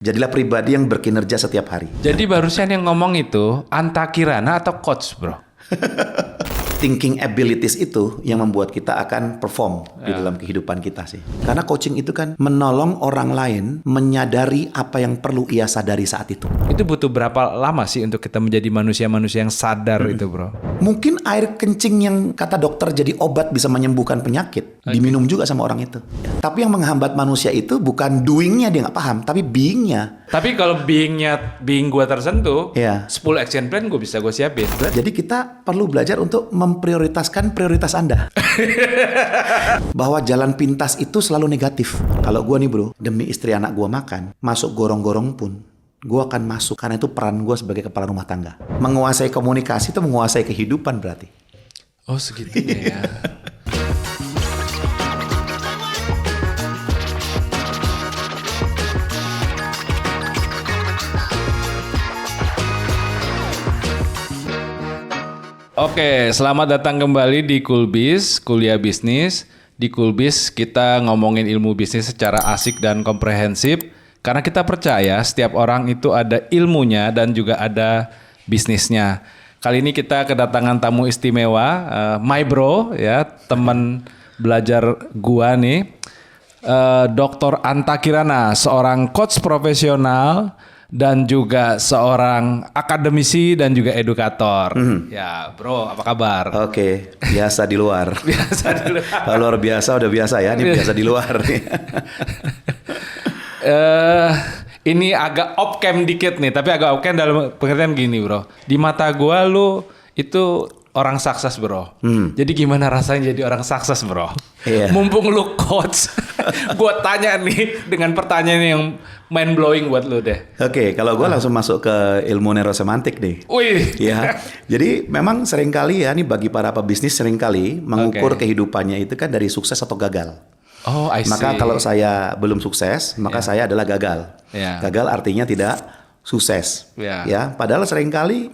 Jadilah pribadi yang berkinerja setiap hari. Jadi barusan yang ngomong itu Anta Kirana atau coach, bro? Thinking abilities itu yang membuat kita akan perform di dalam kehidupan kita sih. Karena coaching itu kan menolong orang lain menyadari apa yang perlu ia sadari saat itu. Itu butuh berapa lama sih untuk kita menjadi manusia-manusia yang sadar itu, bro? Mungkin air kencing yang kata dokter jadi obat bisa menyembuhkan penyakit. Diminum juga sama orang itu. Tapi yang menghambat manusia itu bukan doing-nya dia nggak paham, tapi being-nya. Tapi kalau being gue tersentuh, Iya. 10 action plan gue bisa gue siapin. Jadi kita perlu belajar untuk memprioritaskan prioritas Anda. Bahwa jalan pintas itu selalu negatif. Kalau gue nih bro, demi istri anak gue makan, masuk gorong-gorong pun, gue akan masuk. Karena itu peran gue sebagai kepala rumah tangga. Menguasai komunikasi itu menguasai kehidupan berarti. Oh segitunya ya. Oke, selamat datang kembali di Coolbiz, kuliah bisnis. Di Coolbiz kita ngomongin ilmu bisnis secara asik dan komprehensif. Karena kita percaya setiap orang itu ada ilmunya dan juga ada bisnisnya. Kali ini kita kedatangan tamu istimewa, my bro, ya teman belajar gua nih, Dr. Anta Kirana, seorang coach profesional dan juga seorang akademisi dan juga edukator. Ya, bro, apa kabar? Oke, biasa di luar. Biasa dulu. Kalau luar biasa udah biasa ya, ini biasa di luar. Ini agak off cam dikit nih, tapi agak off cam dalam pengertian gini, bro. Di mata gua lu itu orang sukses, bro. Jadi gimana rasanya jadi orang sukses, bro? Iya. Mumpung lu coach, gua tanya nih dengan pertanyaan yang mind blowing buat lu deh. Oke, kalau gue langsung masuk ke ilmu neurosemantik nih. Wih. Ya, jadi memang seringkali ya, nih bagi para pebisnis seringkali mengukur kehidupannya itu kan dari sukses atau gagal. Oh, I see. Maka kalau saya belum sukses, maka saya adalah gagal. Yeah. Gagal artinya tidak sukses. Yeah. Ya, padahal seringkali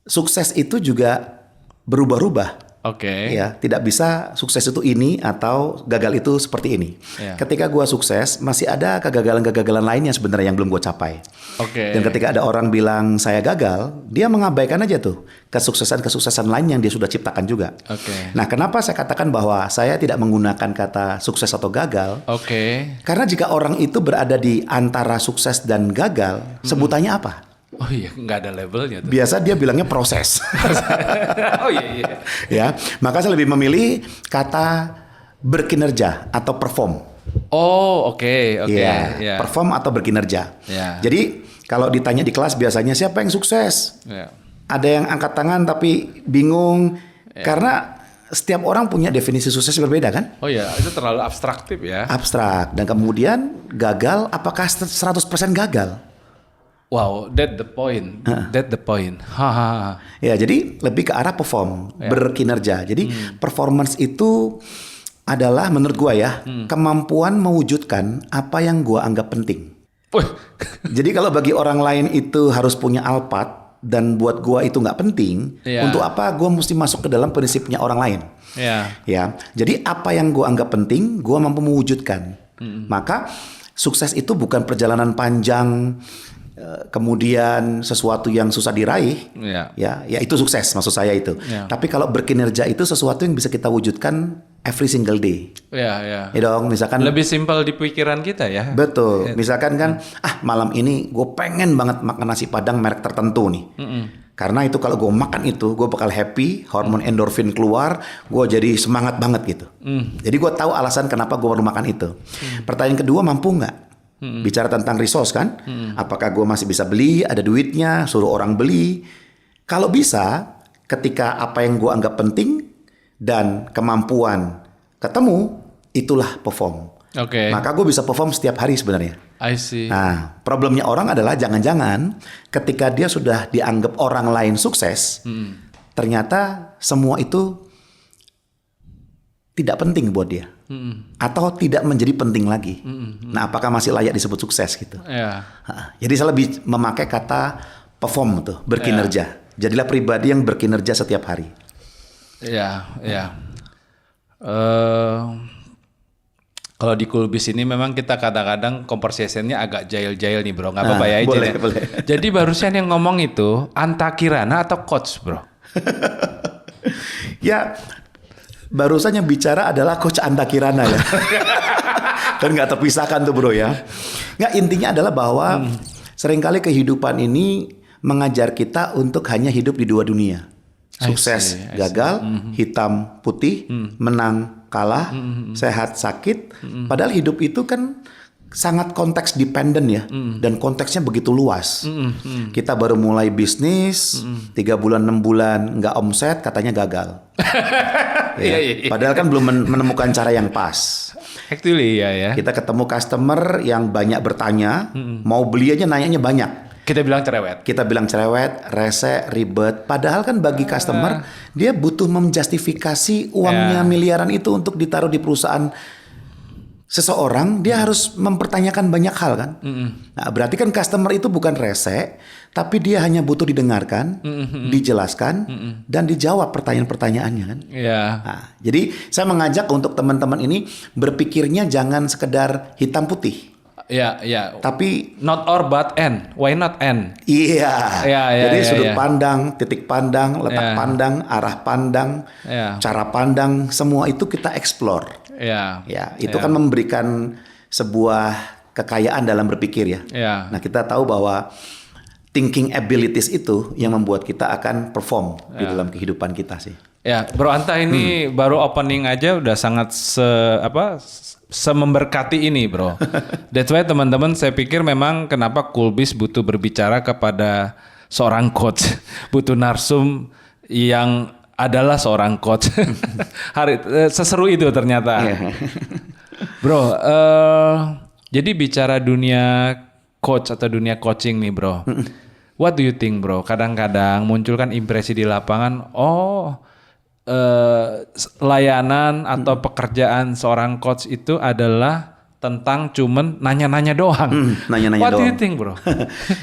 sukses itu juga berubah-ubah. Oke. Ya, tidak bisa sukses itu ini atau gagal itu seperti ini. Yeah. Ketika gua sukses, masih ada kegagalan-kegagalan lainnya sebenarnya yang belum gua capai. Oke. Dan ketika ada orang bilang saya gagal, dia mengabaikan aja tuh kesuksesan-kesuksesan lain yang dia sudah ciptakan juga. Oke. Nah, kenapa saya katakan bahwa saya tidak menggunakan kata sukses atau gagal? Oke. Karena jika orang itu berada di antara sukses dan gagal, sebutannya apa? Oh iya, nggak ada labelnya tuh. Biasa dia bilangnya proses. Oh iya iya. Ya, maka saya lebih memilih kata berkinerja atau perform. Oh oke. Ya, Ya. perform atau berkinerja. Ya. Jadi kalau ditanya di kelas biasanya siapa yang sukses? Ya. Ada yang angkat tangan tapi bingung karena setiap orang punya definisi sukses berbeda kan? Oh iya, itu terlalu abstraktif ya. Abstrak. Dan kemudian gagal, apakah 100% gagal? Wow, that the point. That the point. Hahaha. Ya, jadi lebih ke arah perform, berkinerja. Jadi performance itu adalah menurut gua ya, kemampuan mewujudkan apa yang gua anggap penting. Wih. Jadi kalau bagi orang lain itu harus punya Alphard dan buat gua itu nggak penting, Iya. untuk apa gua mesti masuk ke dalam prinsipnya orang lain? Ya. Ya, jadi apa yang gua anggap penting, gua mampu mewujudkan. Maka sukses itu bukan perjalanan panjang, kemudian sesuatu yang susah diraih. Ya. Ya itu sukses maksud saya itu. Ya. Tapi kalau berkinerja itu sesuatu yang bisa kita wujudkan every single day. Ya, ya. Ya dong, misalkan Lebih simpel di pikiran kita ya. betul. Misalkan kan, malam ini gue pengen banget makan nasi padang merek tertentu nih. Karena itu kalau gue makan itu, gue bakal happy, hormon endorfin keluar, gue jadi semangat banget gitu. Jadi gue tahu alasan kenapa gue baru makan itu. Pertanyaan kedua, mampu nggak? Bicara tentang resource kan? Apakah gue masih bisa beli? Ada duitnya? Suruh orang beli? Kalau bisa, ketika apa yang gue anggap penting dan kemampuan ketemu, itulah perform. Oke. Maka gue bisa perform setiap hari sebenarnya. I see. Nah, problemnya orang adalah jangan-jangan ketika dia sudah dianggap orang lain sukses, ternyata semua itu tidak penting buat dia. Atau tidak menjadi penting lagi. Nah, apakah masih layak disebut sukses gitu? Ya. Jadi saya lebih memakai kata perform tuh, berkinerja. Jadilah pribadi yang berkinerja setiap hari. Ya, ya. Kalau di Kulbis ini memang kita kadang-kadang conversation-nya agak jail-jail nih bro, nggak apa-apa ya izin boleh, ya. boleh. Jadi barusan yang ngomong itu Anta Kirana atau coach bro? Ya, barusan yang bicara adalah Coach Anta Kirana ya. Kan nggak terpisahkan tuh bro ya. Nggak, intinya adalah bahwa seringkali kehidupan ini mengajar kita untuk hanya hidup di dua dunia. Sukses, I see. gagal, hitam, putih, menang, kalah, sehat, sakit. Padahal hidup itu kan sangat konteks dependen ya. Dan konteksnya begitu luas. Kita baru mulai bisnis, 3 bulan, 6 bulan, nggak omset, katanya gagal. Ya. Padahal kan belum menemukan cara yang pas. Actually ya. Kita ketemu customer yang banyak bertanya, mau beli aja nanyanya banyak. Kita bilang cerewet. Kita bilang cerewet, rese, ribet. Padahal kan bagi customer, dia butuh menjustifikasi uangnya miliaran itu untuk ditaruh di perusahaan seseorang. Dia harus mempertanyakan banyak hal kan. Nah, berarti kan customer itu bukan rese, tapi dia hanya butuh didengarkan, dijelaskan, dan dijawab pertanyaan-pertanyaannya kan. Nah, jadi saya mengajak untuk teman-teman ini berpikirnya jangan sekedar hitam putih. Ya. Tapi not or but and. Why not and? Iya. Jadi sudut ya. pandang, titik pandang, letak pandang, arah pandang, cara pandang, semua itu kita explore. Ya, itu kan memberikan sebuah kekayaan dalam berpikir ya. Nah, kita tahu bahwa thinking abilities itu yang membuat kita akan perform di dalam kehidupan kita sih. Ya, Bro Anta ini baru opening aja udah sangat sememberkati ini, Bro. That's why teman-teman saya pikir memang kenapa Kulbis butuh berbicara kepada seorang coach, butuh narsum yang adalah seorang coach. Seseru itu ternyata. Bro, jadi bicara dunia coach atau dunia coaching nih, Bro. What do you think, Bro? Kadang-kadang munculkan impresi di lapangan, layanan atau pekerjaan seorang coach itu adalah tentang cuman nanya-nanya doang. Nanya-nanya What doang. do you think, Bro?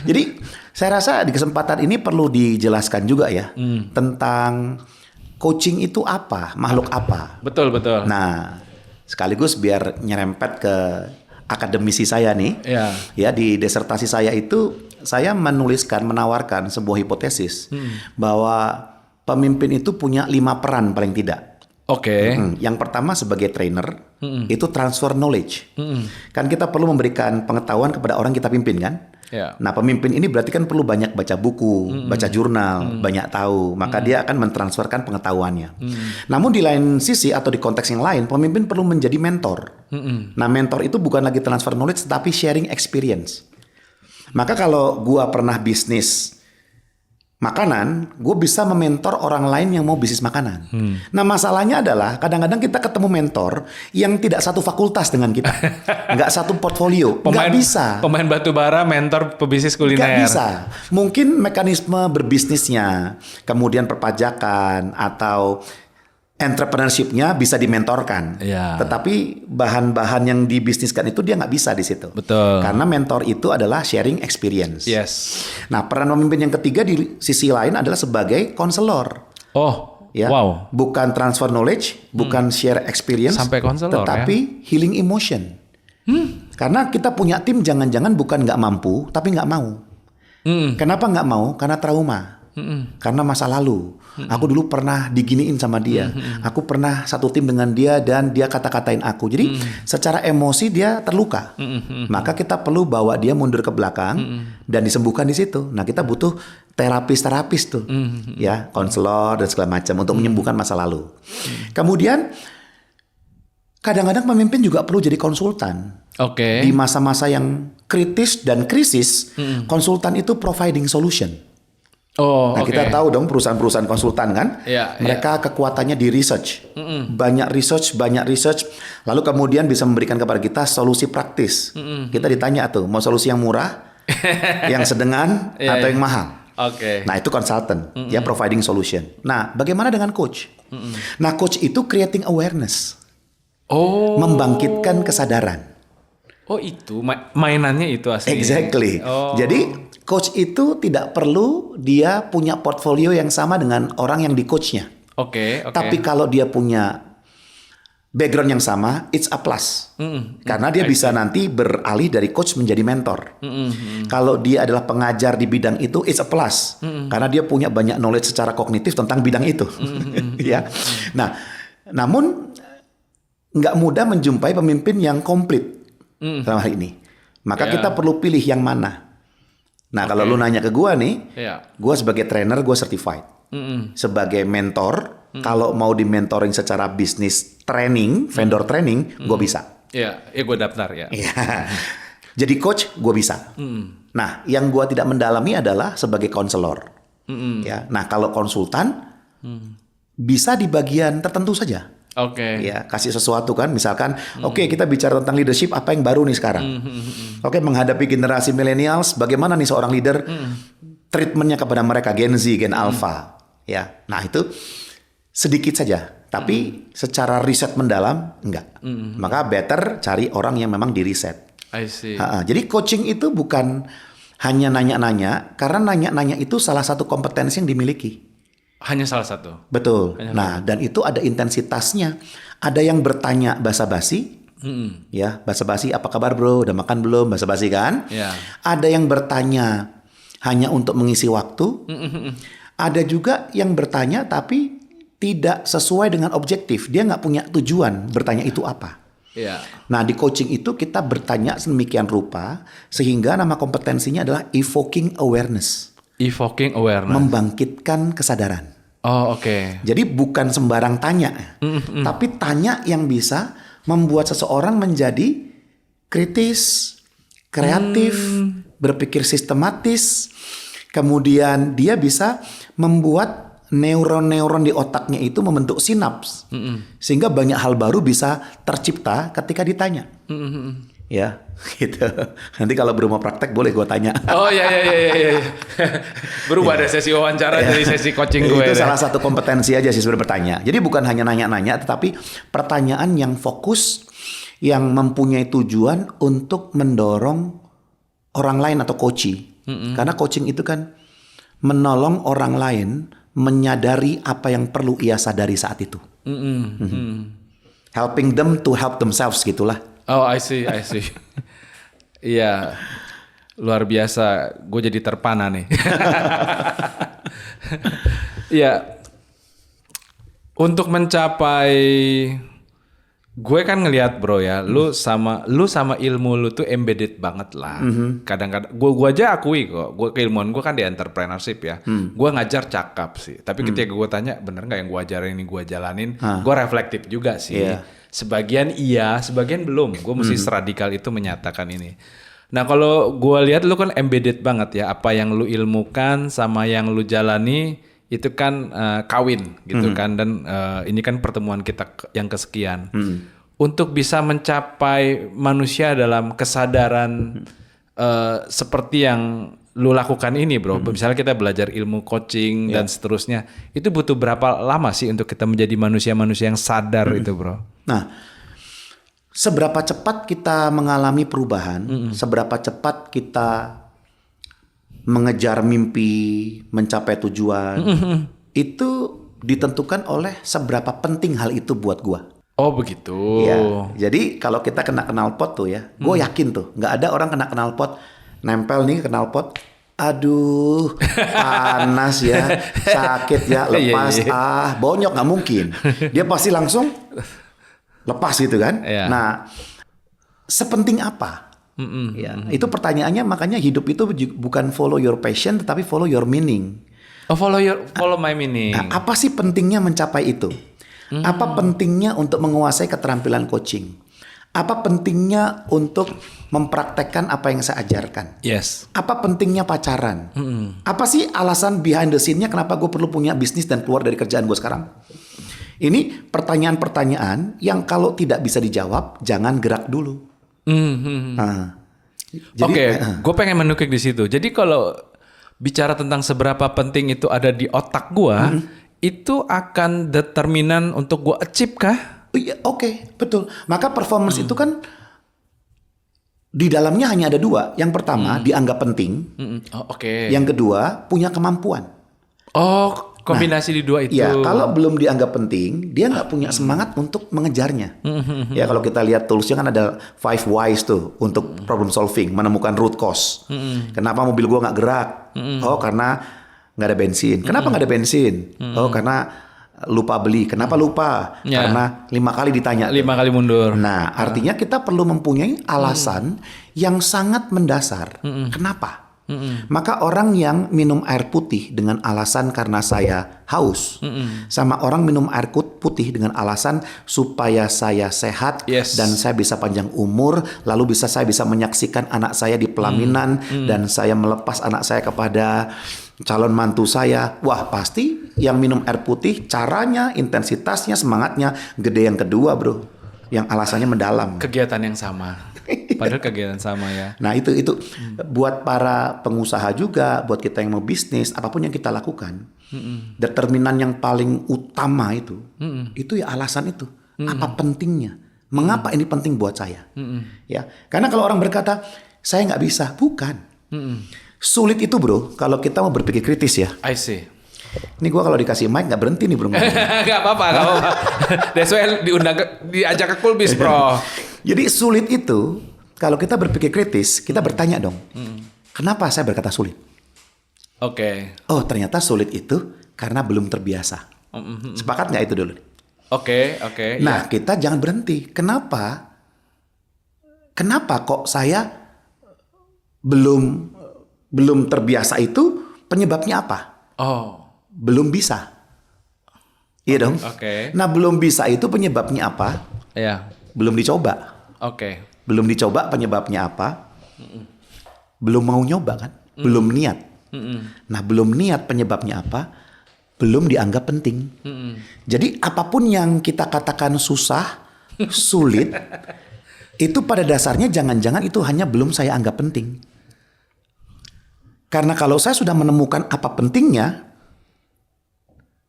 Jadi saya rasa di kesempatan ini perlu dijelaskan juga ya tentang coaching itu apa, makhluk apa. Betul. Nah, sekaligus biar nyerempet ke akademisi saya nih. Ya, di disertasi saya itu saya menawarkan sebuah hipotesis bahwa pemimpin itu punya 5 peran paling tidak. Yang pertama sebagai trainer itu transfer knowledge. Kan kita perlu memberikan pengetahuan kepada orang kita pimpin kan. Nah, pemimpin ini berarti kan perlu banyak baca buku, baca jurnal, banyak tahu. Maka dia akan mentransferkan pengetahuannya. Namun di lain sisi atau di konteks yang lain, pemimpin perlu menjadi mentor. Nah, mentor itu bukan lagi transfer knowledge, tapi sharing experience. Maka kalau gua pernah bisnis makanan, gue bisa mementor orang lain yang mau bisnis makanan. Nah, masalahnya adalah kadang-kadang kita ketemu mentor yang tidak satu fakultas dengan kita, nggak satu portfolio, nggak bisa. Pemain batu bara mentor pebisnis kuliner. Nggak bisa. Mungkin mekanisme berbisnisnya, kemudian perpajakan atau entrepreneurship-nya bisa dimentorkan. Tetapi bahan-bahan yang dibisniskan itu dia nggak bisa di situ. Betul. Karena mentor itu adalah sharing experience. Nah, peran pemimpin yang ketiga di sisi lain adalah sebagai konselor. Wow. Bukan transfer knowledge, bukan share experience, sampai konselor, tetapi healing emotion. Karena kita punya tim jangan-jangan bukan nggak mampu, tapi nggak mau. Kenapa nggak mau? Karena trauma. Karena masa lalu. Aku dulu pernah diginiin sama dia. Aku pernah satu tim dengan dia dan dia kata-katain aku. Jadi secara emosi dia terluka. Maka kita perlu bawa dia mundur ke belakang dan disembuhkan di situ. Nah, kita butuh terapis tuh. Ya, konselor dan segala macam untuk menyembuhkan masa lalu. Kemudian kadang-kadang pemimpin juga perlu jadi konsultan. Di masa-masa yang kritis dan krisis, konsultan itu providing solution. Kita tahu dong perusahaan-perusahaan konsultan kan, mereka kekuatannya di research, banyak research, lalu kemudian bisa memberikan kepada kita solusi praktis. Kita ditanya tuh, mau solusi yang murah, yang sedengan, atau yang mahal. Nah, itu konsultan, ya providing solution. Nah, bagaimana dengan coach? Nah, coach itu creating awareness, membangkitkan kesadaran. Itu mainannya itu asli. Exactly. Jadi coach itu tidak perlu dia punya portfolio yang sama dengan orang yang di coachnya. Tapi kalau dia punya background yang sama, it's a plus. Karena dia bisa nanti beralih dari coach menjadi mentor. Kalau dia adalah pengajar di bidang itu, it's a plus. Karena dia punya banyak knowledge secara kognitif tentang bidang itu. Ya. Nah, namun nggak mudah menjumpai pemimpin yang komplit dalam hal ini. Maka kita perlu pilih yang mana. Nah, kalau lu nanya ke gua nih, gua sebagai trainer, gua certified. Sebagai mentor, kalau mau di mentoring secara bisnis training, vendor training, gue bisa. Gue daftar ya. Jadi coach, gue bisa. Nah, yang gue tidak mendalami adalah sebagai konselor. Ya, nah kalau konsultan bisa di bagian tertentu saja. Ya, kasih sesuatu kan, misalkan, oke, kita bicara tentang leadership, apa yang baru nih sekarang? Oke, menghadapi generasi millennials, bagaimana nih seorang leader? Treatmentnya kepada mereka Gen Z, Gen Alpha. Ya, nah itu sedikit saja, tapi secara riset mendalam enggak. Maka better cari orang yang memang di riset. I see. Jadi coaching itu bukan hanya nanya-nanya, karena nanya-nanya itu salah satu kompetensi yang dimiliki. Hanya salah satu. Betul. Nah, dan itu ada intensitasnya. Ada yang bertanya basa-basi, ya basa-basi, apa kabar bro? Udah makan belum? Basa-basi kan? Ada yang bertanya hanya untuk mengisi waktu. Ada juga yang bertanya tapi tidak sesuai dengan objektif. Dia nggak punya tujuan bertanya itu apa. Nah, di coaching itu kita bertanya sedemikian rupa sehingga nama kompetensinya adalah evoking awareness. Evoking awareness. Membangkitkan kesadaran. Jadi bukan sembarang tanya, tapi tanya yang bisa membuat seseorang menjadi kritis, kreatif, berpikir sistematis. Kemudian dia bisa membuat neuron-neuron di otaknya itu membentuk sinaps. Sehingga banyak hal baru bisa tercipta ketika ditanya. Ya, gitu. Nanti kalau belum mau praktek boleh gue tanya. Iya. Berubah ada sesi wawancara dari sesi coaching gue. Itu salah satu kompetensi aja sih sebenarnya bertanya. Jadi bukan hanya nanya-nanya, tetapi pertanyaan yang fokus, yang mempunyai tujuan untuk mendorong orang lain atau coachee. Karena coaching itu kan menolong orang lain menyadari apa yang perlu ia sadari saat itu. Helping them to help themselves gitulah. I see. Iya, luar biasa. Gue jadi terpana nih. Iya, untuk mencapai, gue kan ngelihat bro ya, lu sama ilmu lu tuh embedded banget lah. Kadang-kadang gue aja akui kok, gue keilmuan gue kan di entrepreneurship ya. Gue ngajar cakap sih, tapi ketika gue tanya bener nggak yang gue ajarin ini gue jalanin, gue reflektif juga sih. Sebagian iya, sebagian belum. Gue mesti seradikal itu menyatakan ini. Nah kalau gue lihat lu kan embedded banget ya, apa yang lu ilmukan sama yang lu jalani itu kan kawin gitu kan, dan ini kan pertemuan kita yang kesekian. Untuk bisa mencapai manusia dalam kesadaran seperti yang lu lakukan ini bro, misalnya kita belajar ilmu coaching dan seterusnya, itu butuh berapa lama sih untuk kita menjadi manusia-manusia yang sadar itu bro? Nah, seberapa cepat kita mengalami perubahan, seberapa cepat kita mengejar mimpi, mencapai tujuan, itu ditentukan oleh seberapa penting hal itu buat gua. Oh begitu. Ya, jadi kalau kita kena knalpot tuh ya, gue yakin tuh nggak ada orang kena knalpot, nempel nih knalpot, aduh panas ya, sakit ya, lepas bonyok, nggak mungkin. Dia pasti langsung lepas gitu kan. Nah, sepenting apa? Ya, itu pertanyaannya, makanya hidup itu bukan follow your passion tetapi follow your meaning. Follow my meaning. Apa sih pentingnya mencapai itu? Apa pentingnya untuk menguasai keterampilan coaching? Apa pentingnya untuk mempraktekkan apa yang saya ajarkan? Yes. Apa pentingnya pacaran? Apa sih alasan behind the scene-nya kenapa gue perlu punya bisnis dan keluar dari kerjaan gue sekarang? Ini pertanyaan-pertanyaan yang kalau tidak bisa dijawab, jangan gerak dulu. Oke, gue pengen menukik di situ. Jadi kalau bicara tentang seberapa penting itu ada di otak gue, itu akan determinan untuk gue achieve kah? Iya, oke, betul. Maka performance itu kan di dalamnya hanya ada dua. Yang pertama dianggap penting. Yang kedua punya kemampuan. Oh, Kombinasi di dua itu. Ya, kalau belum dianggap penting, dia nggak punya semangat untuk mengejarnya. Ya, kalau kita lihat toolsnya kan ada 5 whys tuh untuk problem solving, menemukan root cause. Kenapa mobil gua nggak gerak? Oh, karena nggak ada bensin. Kenapa nggak ada bensin? Oh, karena lupa beli. Kenapa lupa? Ya. Karena 5 kali ditanya. 5 kali mundur. Nah, artinya kita perlu mempunyai alasan yang sangat mendasar. Kenapa? Maka orang yang minum air putih dengan alasan karena saya haus, sama orang minum air putih dengan alasan supaya saya sehat Yes. dan saya bisa panjang umur, lalu saya bisa menyaksikan anak saya di pelaminan dan saya melepas anak saya kepada calon mantu saya. Wah, pasti yang minum air putih caranya, intensitasnya, semangatnya gede yang kedua, bro. Yang alasannya mendalam. Kegiatan yang sama. Padahal kegiatan sama ya. Nah itu buat para pengusaha juga, buat kita yang mau bisnis, apapun yang kita lakukan, determinan yang paling utama itu ya alasan itu. Apa pentingnya? Mengapa ini penting buat saya? Ya, karena kalau orang berkata saya nggak bisa, bukan. Sulit itu bro, kalau kita mau berpikir kritis ya. I see. Ini gua kalau dikasih mic nggak berhenti nih bro. Gak apa-apa. That's why diajak ke Kulbis, bro. Jadi sulit itu, kalau kita berpikir kritis, kita bertanya dong, kenapa saya berkata sulit? Oke. Oh, ternyata sulit itu karena belum terbiasa. Sepakat nggak itu dulu? Oke. Nah, kita jangan berhenti. Kenapa? Kenapa kok saya belum terbiasa itu? Penyebabnya apa? Oh. Belum bisa. Iya dong. Oke. Nah, belum bisa itu penyebabnya apa? Ya. Belum dicoba. Oke. Belum dicoba penyebabnya apa? Belum mau nyoba kan? Belum niat. Nah, belum niat penyebabnya apa? Belum dianggap penting. Jadi apapun yang kita katakan susah, sulit, itu pada dasarnya jangan-jangan itu hanya belum saya anggap penting. Karena kalau saya sudah menemukan apa pentingnya,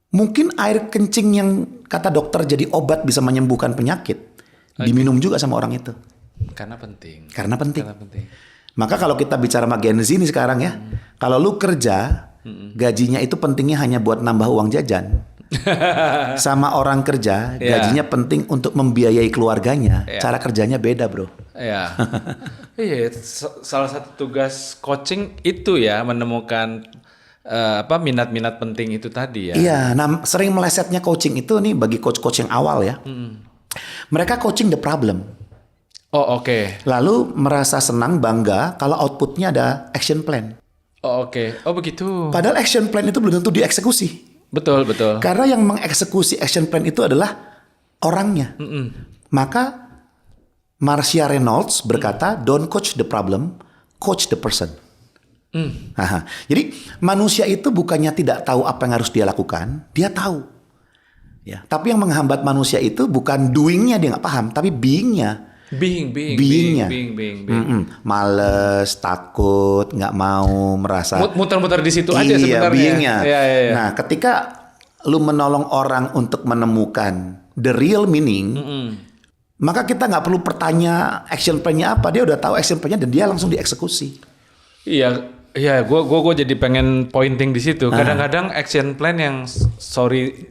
mungkin air kencing yang kata dokter jadi obat bisa menyembuhkan penyakit, diminum juga sama orang itu. Karena penting. Karena penting. Maka kalau kita bicara sama Gen Z nih sekarang ya, kalau lu kerja, gajinya itu pentingnya hanya buat nambah uang jajan. Sama orang kerja, gajinya penting untuk membiayai keluarganya. Cara kerjanya beda, bro. Iya. Iya, salah satu tugas coaching itu ya menemukan minat-minat penting itu tadi ya. Iya, nah sering melesetnya coaching itu nih bagi coach-coach yang awal ya. Mereka coaching the problem. Oh, oke. Lalu merasa senang, bangga kalau outputnya ada action plan. Oh, oke. Oh, begitu. Padahal action plan itu belum tentu dieksekusi. Betul. Karena yang mengeksekusi action plan itu adalah orangnya. Maka Marcia Reynolds berkata, don't coach the problem, coach the person. Jadi manusia itu bukannya tidak tahu apa yang harus dia lakukan, dia tahu. Ya, tapi yang menghambat manusia itu bukan doing-nya dia nggak paham, tapi being-nya. Being-nya. Males, takut, nggak mau, merasa muter-muter di situ aja sebenarnya. Being-nya. Iya. Nah, ketika lu menolong orang untuk menemukan the real meaning, maka kita nggak perlu bertanya action plan-nya apa, dia udah tahu action plan-nya dan dia langsung dieksekusi. Iya, gue jadi pengen pointing di situ. Kadang-kadang action plan yang sorry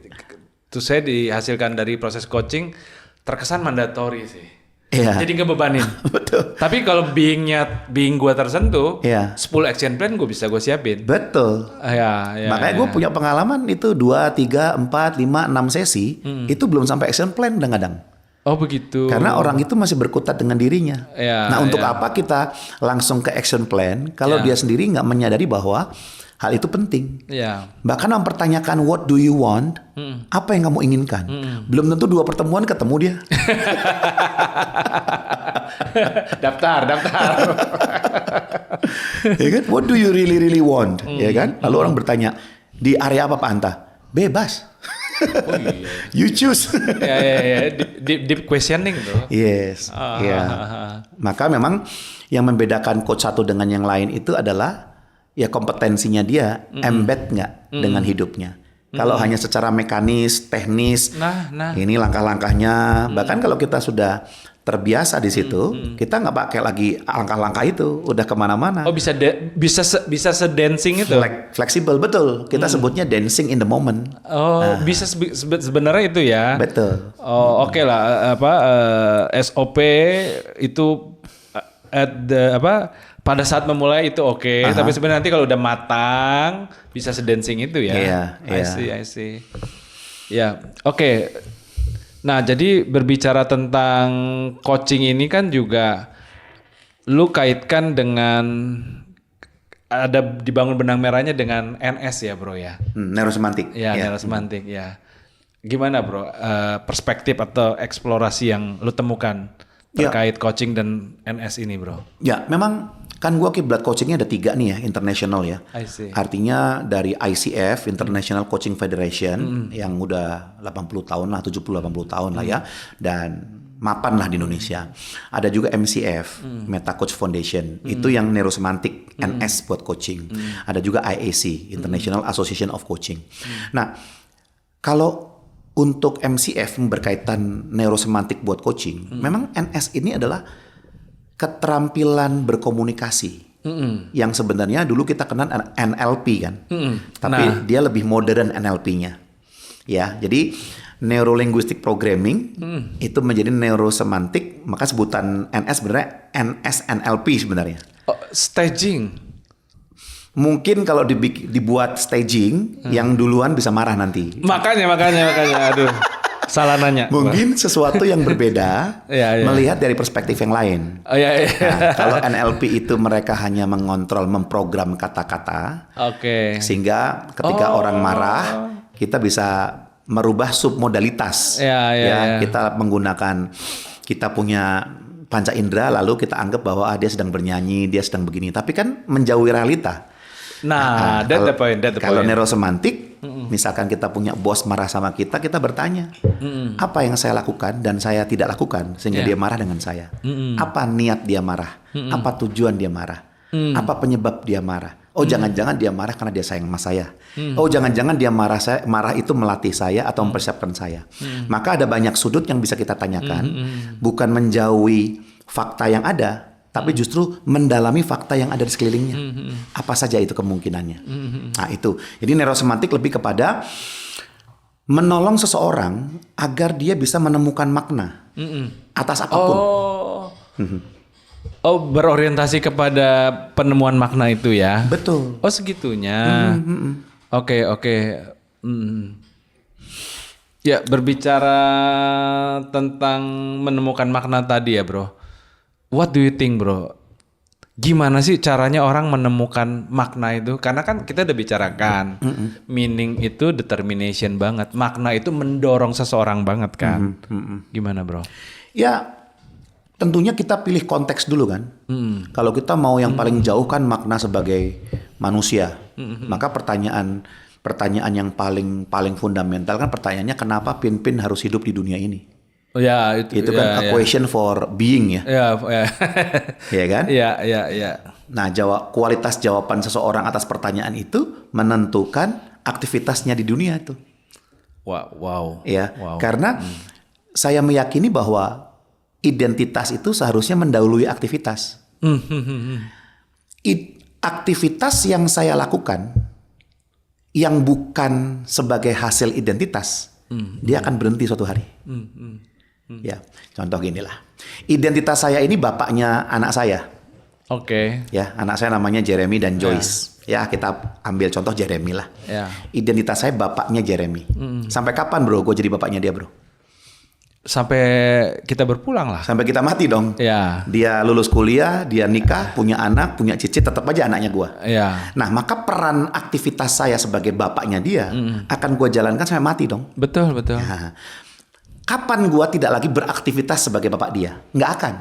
to say dihasilkan dari proses coaching terkesan mandatori sih. Iya. Jadi ngebebanin. Betul. Tapi kalau being gue tersentuh, 10 Iya. action plan gue bisa gue siapin. Betul. Makanya gue punya pengalaman itu 2, 3, 4, 5, 6 sesi itu belum sampai action plan kadang-kadang. Oh begitu. Karena orang itu masih berkutat dengan dirinya. Ya, nah untuk apa kita langsung ke action plan kalau dia sendiri nggak menyadari bahwa hal itu penting. Ya. Bahkan mempertanyakan what do you want, apa yang kamu inginkan. Belum tentu 2 pertemuan ketemu dia. daftar. Ya kan? What do you really want? Ya kan? Lalu orang bertanya, di area apa Pak Anta? Bebas. Oh iya. You choose. Ya. Deep questioning tuh. Yes. Ya. Maka memang yang membedakan coach satu dengan yang lain itu adalah ya kompetensinya dia embed nggak dengan hidupnya. Kalau hanya secara mekanis, teknis, Nah. ini langkah-langkahnya. Bahkan kalau kita sudah terbiasa di situ, kita nggak pakai lagi langkah-langkah itu, udah kemana-mana. Oh bisa sedancing itu. Fleksibel, betul. Kita sebutnya dancing in the moment. Oh, bisa sebenarnya itu ya. Betul. Oh, oke lah SOP itu pada saat memulai itu oke. Tapi sebenarnya nanti kalau udah matang bisa sedancing itu ya. Iya, I see. Ya, oke. Nah, jadi berbicara tentang coaching ini kan juga lu kaitkan dengan ada dibangun benang merahnya dengan NS ya, Bro ya. Neurosemantik. Ya, neurosemantik ya. Gimana, Bro? Perspektif atau eksplorasi yang lu temukan terkait coaching dan NS ini, Bro? Ya, memang kan gua kiblat coachingnya ada 3 nih ya, international ya. I see. Artinya dari ICF, International Coaching Federation, yang udah 80 tahun lah, 70-80 tahun lah ya. Dan mapan lah di Indonesia. Ada juga MCF, Meta Coach Foundation. Itu yang neurosemantik, NS buat coaching. Ada juga IAC, International Association of Coaching. Nah, kalau untuk MCF berkaitan neurosemantik buat coaching, memang NS ini adalah keterampilan berkomunikasi. Yang sebenarnya dulu kita kenal NLP kan. Tapi dia lebih modern NLP-nya. Ya, jadi Neuro Linguistic Programming itu menjadi neurosemantik, maka sebutan NS sebenarnya NSNLP sebenarnya. Oh, staging. Mungkin kalau dibuat staging, yang duluan bisa marah nanti. Makanya, aduh, salah nanya. Mungkin sesuatu yang berbeda, melihat dari perspektif yang lain. Oh, iya. Nah, kalau NLP itu mereka hanya mengontrol, memprogram kata-kata, sehingga ketika orang marah, kita bisa merubah submodalitas. Kita menggunakan, kita punya panca indera, lalu kita anggap bahwa dia sedang bernyanyi, dia sedang begini. Tapi kan menjauhi realita. Nah, that's the point. Kalau neurosemantik, misalkan kita punya bos marah sama kita bertanya, apa yang saya lakukan dan saya tidak lakukan sehingga dia marah dengan saya? Apa niat dia marah? Apa tujuan dia marah? Apa penyebab dia marah? Oh, jangan-jangan dia marah karena dia sayang sama saya. Oh, jangan-jangan dia marah itu melatih saya atau mempersiapkan saya. Maka ada banyak sudut yang bisa kita tanyakan, bukan menjauhi fakta yang ada, tapi justru mendalami fakta yang ada di sekelilingnya. Apa saja itu kemungkinannya. Nah, itu. Jadi neurosemantik lebih kepada menolong seseorang agar dia bisa menemukan makna atas apapun. Oh, berorientasi kepada penemuan makna itu ya? Betul. Oh, segitunya. Oke. Ya, berbicara tentang menemukan makna tadi ya, Bro. What do you think, Bro? Gimana sih caranya orang menemukan makna itu? Karena kan kita udah bicarakan, meaning itu determination banget. Makna itu mendorong seseorang banget kan? Gimana, Bro? Ya, tentunya kita pilih konteks dulu kan. Kalau kita mau yang paling jauh kan makna sebagai manusia, maka pertanyaan yang paling fundamental kan pertanyaannya kenapa Pin harus hidup di dunia ini? Oh ya, itu kan a question for being ya. Iya kan? Iya. Nah, kualitas jawaban seseorang atas pertanyaan itu menentukan aktivitasnya di dunia itu. Wow. Ya, karena saya meyakini bahwa identitas itu seharusnya mendahului aktivitas. Aktivitas yang saya lakukan yang bukan sebagai hasil identitas, dia akan berhenti suatu hari. Ya, contoh gini lah. Identitas saya ini bapaknya anak saya. Ya, anak saya namanya Jeremy dan Joyce. Ya, kita ambil contoh Jeremy lah. Identitas saya bapaknya Jeremy. Sampai kapan, Bro, gue jadi bapaknya dia, Bro? Sampai kita berpulang lah. Sampai kita mati dong. Dia lulus kuliah, dia nikah, punya anak, punya cicit, tetap aja anaknya gue. Nah, maka peran aktivitas saya sebagai bapaknya dia akan gue jalankan sampai mati dong. Betul. Nah, kapan gue tidak lagi beraktivitas sebagai bapak dia? Nggak akan.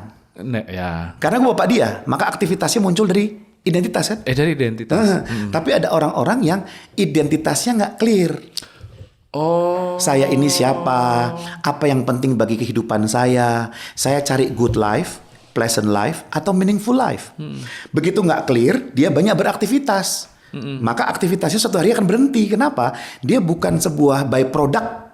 Karena gue bapak dia, maka aktivitasnya muncul dari identitas kan? Dari identitas. Tapi ada orang-orang yang identitasnya nggak clear. Saya ini siapa? Apa yang penting bagi kehidupan saya? Saya cari good life, pleasant life, atau meaningful life. Begitu nggak clear, dia banyak beraktivitas. Maka aktivitasnya suatu hari akan berhenti. Kenapa? Dia bukan sebuah byproduct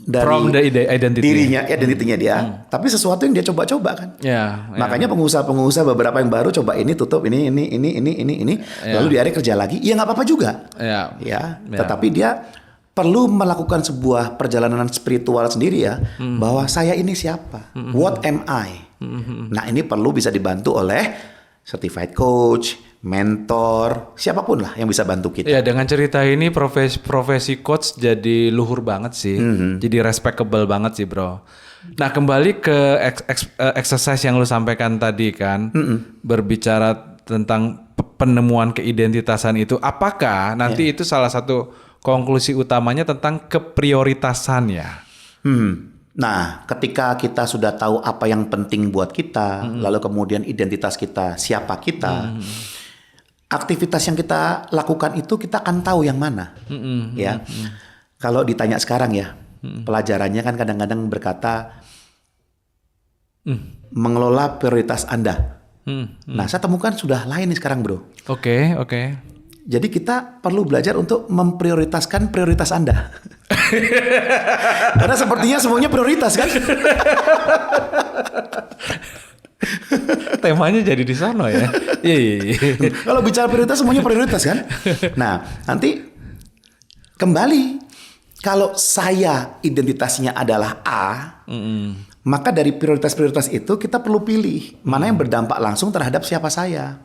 dari From the identity. dirinya, identitinya dia, tapi sesuatu yang dia coba-coba kan. Ya. Makanya pengusaha-pengusaha beberapa yang baru coba ini tutup ini, lalu di akhirnya kerja lagi, ya nggak apa-apa juga. Ya, tetapi dia perlu melakukan sebuah perjalanan spiritual sendiri ya, bahwa saya ini siapa, what am I. Nah ini perlu bisa dibantu oleh certified coach, mentor, siapapun lah yang bisa bantu kita. Ya dengan cerita ini profesi coach jadi luhur banget sih, jadi respectable banget sih bro. Nah kembali ke exercise yang lu sampaikan tadi kan, berbicara tentang penemuan keidentitasan itu, apakah nanti itu salah satu konklusi utamanya tentang keprioritasan ya? Nah, ketika kita sudah tahu apa yang penting buat kita, lalu kemudian identitas kita, siapa kita, aktivitas yang kita lakukan itu kita akan tahu yang mana, ya. Kalau ditanya sekarang ya, pelajarannya kan kadang-kadang berkata mengelola prioritas Anda. Nah, saya temukan sudah lain nih sekarang, bro. Oke. Jadi kita perlu belajar untuk memprioritaskan prioritas Anda. Karena sepertinya semuanya prioritas kan? Temanya jadi di sana ya. Iya. Kalau bicara prioritas semuanya prioritas kan? Nah, nanti kembali kalau saya identitasnya adalah A, maka dari prioritas-prioritas itu kita perlu pilih mana yang berdampak langsung terhadap siapa saya.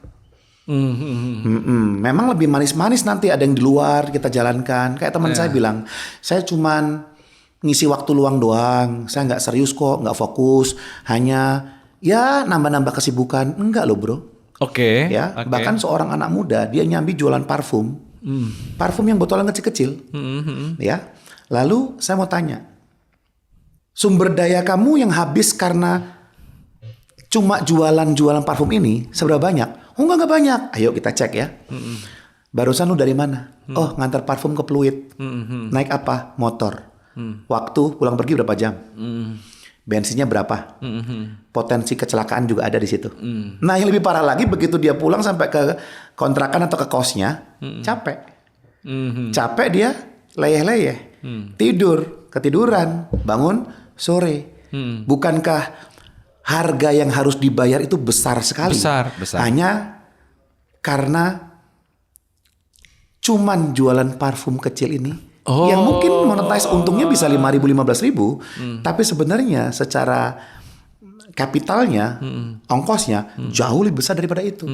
Memang lebih manis-manis nanti ada yang di luar kita jalankan. Kayak teman saya bilang, saya cuman ngisi waktu luang doang. Saya nggak serius kok, nggak fokus. Hanya ya nambah-nambah kesibukan. Enggak loh bro. Oke. Bahkan seorang anak muda dia nyambi jualan parfum. Parfum yang botolan kecil-kecil. Ya. Lalu saya mau tanya, sumber daya kamu yang habis karena cuma jualan parfum ini seberapa banyak? Oh enggak banyak. Ayo kita cek ya. Barusan lu dari mana? Oh ngantar parfum ke Pluit. Naik apa? Motor. Waktu pulang pergi berapa jam? Bensinnya berapa? Potensi kecelakaan juga ada di situ. Nah yang lebih parah lagi begitu dia pulang sampai ke kontrakan atau ke kosnya, capek. Capek dia leyeh-leyeh. Ketiduran, bangun sore. Bukankah harga yang harus dibayar itu besar sekali. Besar. Hanya karena cuman jualan parfum kecil ini. Yang mungkin monetize untungnya bisa 5.000, 15.000. Tapi sebenarnya secara kapitalnya, ongkosnya jauh lebih besar daripada itu.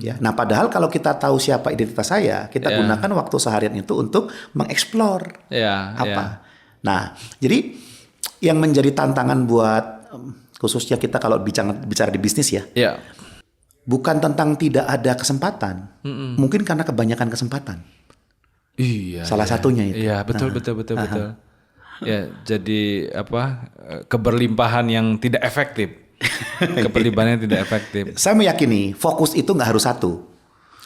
Ya. Nah padahal kalau kita tahu siapa identitas saya, kita gunakan waktu seharian itu untuk mengeksplor apa. Nah jadi yang menjadi tantangan buat khususnya kita kalau bicara di bisnis ya, bukan tentang tidak ada kesempatan, mungkin karena kebanyakan kesempatan. Iya. Salah satunya itu. Iya betul. Ya jadi apa keberlimpahan yang tidak efektif, keberlimpahan yang tidak efektif. Saya meyakini fokus itu nggak harus satu.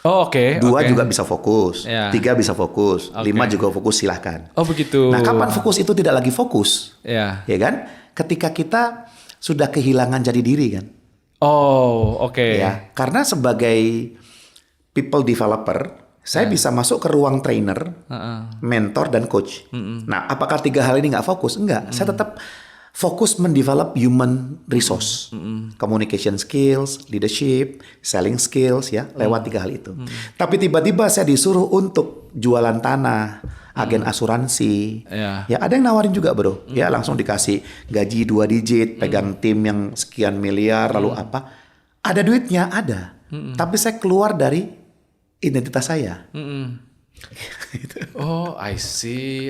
Oh oke. 2 juga bisa fokus, 3 bisa fokus, 5 juga fokus silahkan. Oh begitu. Nah kapan fokus itu tidak lagi fokus? Ya kan? Ketika kita sudah kehilangan jati diri kan. Oh, oke. Ya, karena sebagai people developer, saya bisa masuk ke ruang trainer, mentor dan coach. Nah, apakah 3 hal ini nggak fokus? Enggak. Saya tetap fokus mendevelop human resource, communication skills, leadership, selling skills ya, lewat 3 hal itu. Tapi tiba-tiba saya disuruh untuk jualan tanah, agen asuransi. Ya ada yang nawarin juga bro. Ya langsung dikasih gaji 2 digit, pegang tim yang sekian miliar, lalu apa? Ada duitnya, ada. Tapi saya keluar dari identitas saya. Oh, I see.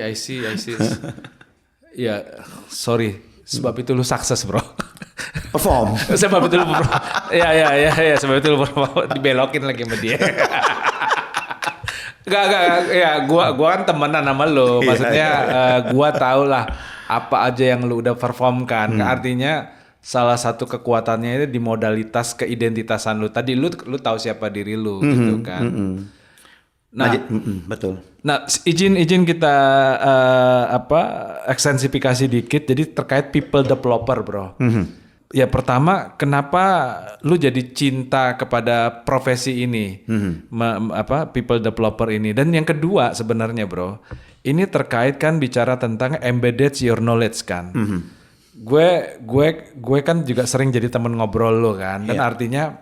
Ya, sorry. Sebab itu lu sukses bro. Perform. Sebab itu lu ya. Sebab itu lu dibelokin lagi sama dia. Gak, ya gua kan temenan sama lu. Maksudnya gua tahu lah apa aja yang lu udah performkan. Artinya salah satu kekuatannya itu di modalitas keidentitasan lu. Tadi lu tahu siapa diri lu gitu kan. Nah, betul. Nah, izin kita ekstensifikasi dikit. Jadi terkait people developer, bro. Ya pertama, kenapa lu jadi cinta kepada profesi ini, people developer ini? Dan yang kedua sebenarnya, bro, ini terkait kan bicara tentang embedded your knowledge kan. Gue kan juga sering jadi temen ngobrol lo kan, dan artinya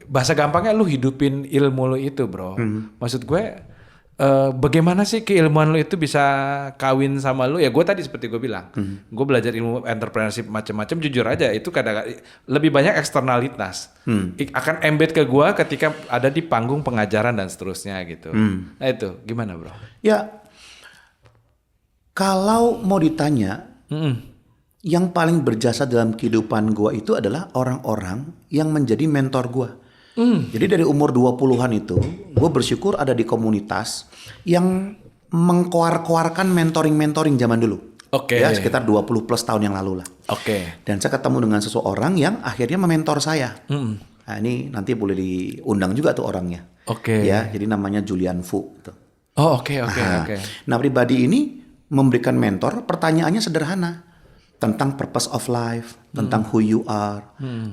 bahasa gampangnya lu hidupin ilmu lu itu bro. Maksud gue bagaimana sih keilmuan lu itu bisa kawin sama lu? Ya gue tadi seperti gue bilang, gue belajar ilmu entrepreneurship macam-macam. Jujur aja itu kadang lebih banyak eksternalitas akan embed ke gue ketika ada di panggung pengajaran dan seterusnya gitu. Nah itu gimana bro? Ya, kalau mau ditanya, yang paling berjasa dalam kehidupan gue itu adalah orang-orang yang menjadi mentor gue. Jadi dari umur 20-an itu, gue bersyukur ada di komunitas yang mengkoar-koarkan mentoring-mentoring zaman dulu. Oke. Ya, sekitar 20 plus tahun yang lalu lah. Oke. Dan saya ketemu dengan seseorang yang akhirnya mementor saya. Nah, ini nanti boleh diundang juga tuh orangnya. Oke. Ya, jadi namanya Julian Fu. Tuh. Oh oke. Nah, pribadi ini memberikan mentor, pertanyaannya sederhana. Tentang purpose of life, tentang who you are.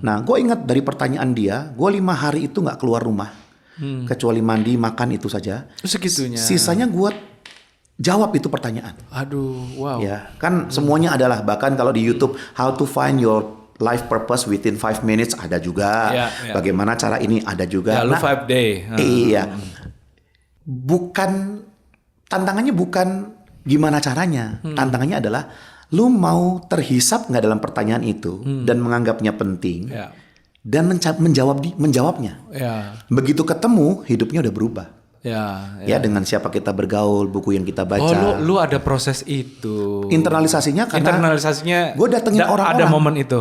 Nah, gue ingat dari pertanyaan dia, gue 5 hari itu nggak keluar rumah, kecuali mandi, makan itu saja. Segitunya. Sisanya gue jawab itu pertanyaan. Aduh, wow. Ya, kan semuanya adalah, bahkan kalau di YouTube, how to find your life purpose within 5 minutes ada juga. Ya. Bagaimana cara ini ada juga. Ya, lu 5 day. Iya. Bukan, tantangannya bukan gimana caranya. Tantangannya adalah lu mau terhisap nggak dalam pertanyaan itu dan menganggapnya penting dan menjawabnya. Ya. Begitu ketemu hidupnya udah berubah. Ya dengan siapa kita bergaul, buku yang kita baca. Oh lu ada proses itu. Internalisasinya karena gue datengin orang-orang. Ada momen itu.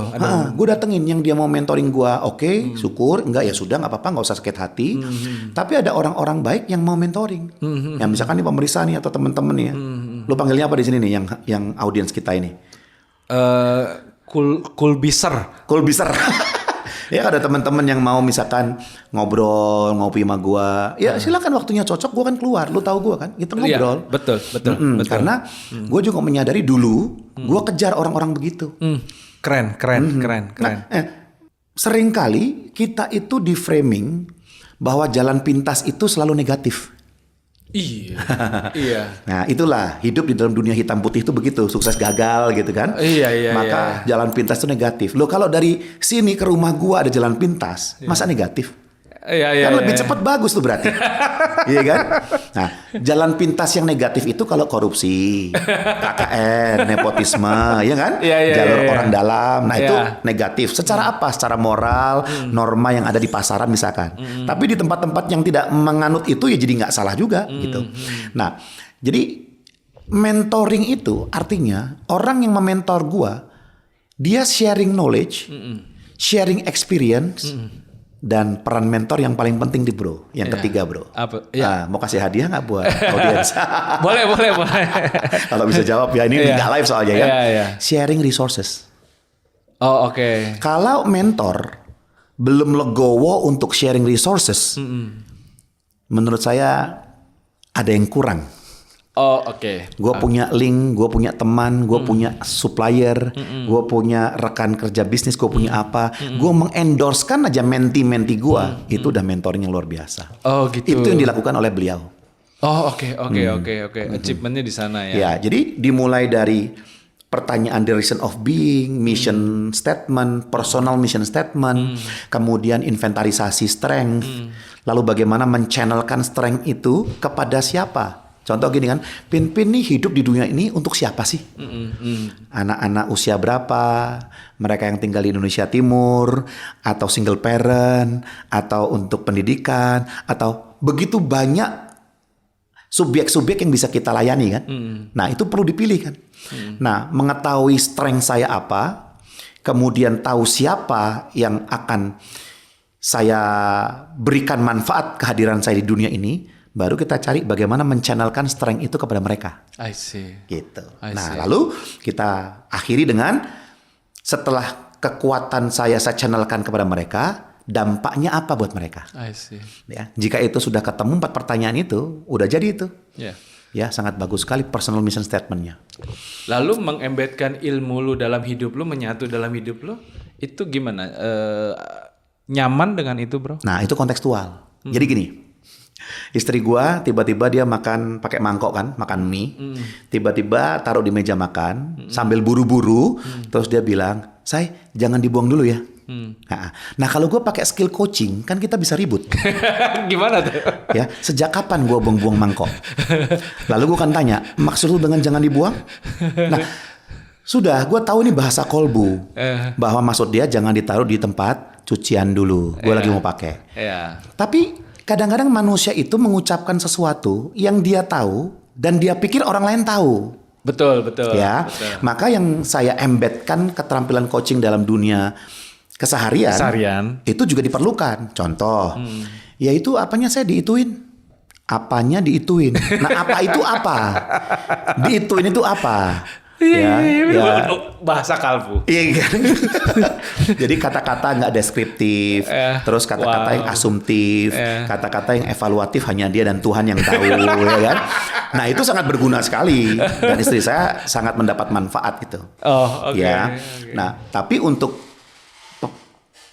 Gue datengin yang dia mau mentoring gue, oke, syukur. Enggak ya sudah, nggak apa-apa, nggak usah sakit hati. Tapi ada orang-orang baik yang mau mentoring. Yang misalkan nih pemeriksa nih atau temen-temen nih ya. Lu panggilnya apa di sini nih yang audiens kita ini? Kulbiser. Ya ada teman-teman yang mau misalkan ngobrol, ngopi sama gua. Ya silakan, waktunya cocok gua kan keluar. Lu tahu gua kan, kita ngobrol. Iya, betul. Karena gua juga menyadari dulu gua kejar orang-orang begitu. Keren. Nah, sering kali kita itu di framing bahwa jalan pintas itu selalu negatif. Iya. Nah itulah hidup di dalam dunia hitam putih itu begitu, sukses gagal gitu kan. Iya. Maka jalan pintas itu negatif. Loh kalau dari sini ke rumah gua ada jalan pintas, masa negatif? Iya. Kan lebih cepat bagus tuh berarti. Iya kan? Nah, jalan pintas yang negatif itu kalau korupsi, KKN, nepotisme, ya kan? Jalur orang dalam. Nah, itu negatif. Secara apa? Secara moral, norma yang ada di pasaran misalkan. Tapi di tempat-tempat yang tidak menganut itu ya jadi nggak salah juga gitu. Nah, jadi mentoring itu artinya orang yang mementor gua, dia sharing knowledge, sharing experience, dan peran mentor yang paling penting di bro, yang ketiga bro. Apa? Mau kasih hadiah nggak buat audiens? boleh. Kalau bisa jawab ya, ini nggak live soalnya ya. Sharing resources. Oh oke. Kalau mentor belum legowo untuk sharing resources, menurut saya ada yang kurang. Oh oke. Gue punya link, gue punya teman, gue punya supplier, gue punya rekan kerja bisnis, gue punya apa. Gue mengendorsekan aja menti-menti gue. Itu udah mentoring yang luar biasa. Oh gitu. Itu yang dilakukan oleh beliau. Oh oke. Achievementnya di sana ya. Ya, jadi dimulai dari pertanyaan the reason of being, mission statement, personal mission statement, kemudian inventarisasi strength, lalu bagaimana menchannelkan strength itu kepada siapa. Contoh gini kan, Pin nih hidup di dunia ini untuk siapa sih? Anak-anak usia berapa? Mereka yang tinggal di Indonesia Timur, atau single parent, atau untuk pendidikan, atau begitu banyak subjek-subjek yang bisa kita layani kan? Nah itu perlu dipilih kan? Nah mengetahui strength saya apa, kemudian tahu siapa yang akan saya berikan manfaat kehadiran saya di dunia ini, baru kita cari bagaimana menchannelkan strength itu kepada mereka. I see. Gitu. Lalu kita akhiri dengan setelah kekuatan saya channelkan kepada mereka, dampaknya apa buat mereka? I see. Ya, jika itu sudah ketemu 4 pertanyaan itu, udah jadi itu. Ya, sangat bagus sekali personal mission statement-nya. Lalu mengembedkan ilmu lu dalam hidup lu, menyatu dalam hidup lu, itu gimana? Nyaman dengan itu, bro? Nah, itu kontekstual. Jadi gini. Istri gua tiba-tiba dia makan pakai mangkok kan, makan mie. Tiba-tiba taruh di meja makan sambil buru-buru, terus dia bilang, "Say, jangan dibuang dulu ya." Nah, kalau gua pakai skill coaching kan kita bisa ribut. Gimana tuh? Ya, sejak kapan gua buang-buang mangkok? Lalu gua kan tanya, "Maksud lu dengan jangan dibuang?" Nah, sudah, gua tahu nih bahasa kolbu. Bahwa maksud dia jangan ditaruh di tempat cucian dulu. Gua lagi mau pakai. Iya. Tapi kadang-kadang manusia itu mengucapkan sesuatu yang dia tahu dan dia pikir orang lain tahu. Betul, betul. Ya, Betul. maka yang saya embedkan keterampilan coaching dalam dunia keseharian itu juga diperlukan. Contoh, yaitu apanya saya diituin, apanya diituin. Nah, apa itu apa? Diituin itu apa? Ya. Bahasa kalbu. Iya kan? Jadi kata-kata nggak deskriptif, terus kata-kata yang asumtif, kata-kata yang evaluatif hanya dia dan Tuhan yang tahu, ya kan? Nah itu sangat berguna sekali dan istri saya sangat mendapat manfaat gitu. Oh, oke. Ya. Nah tapi untuk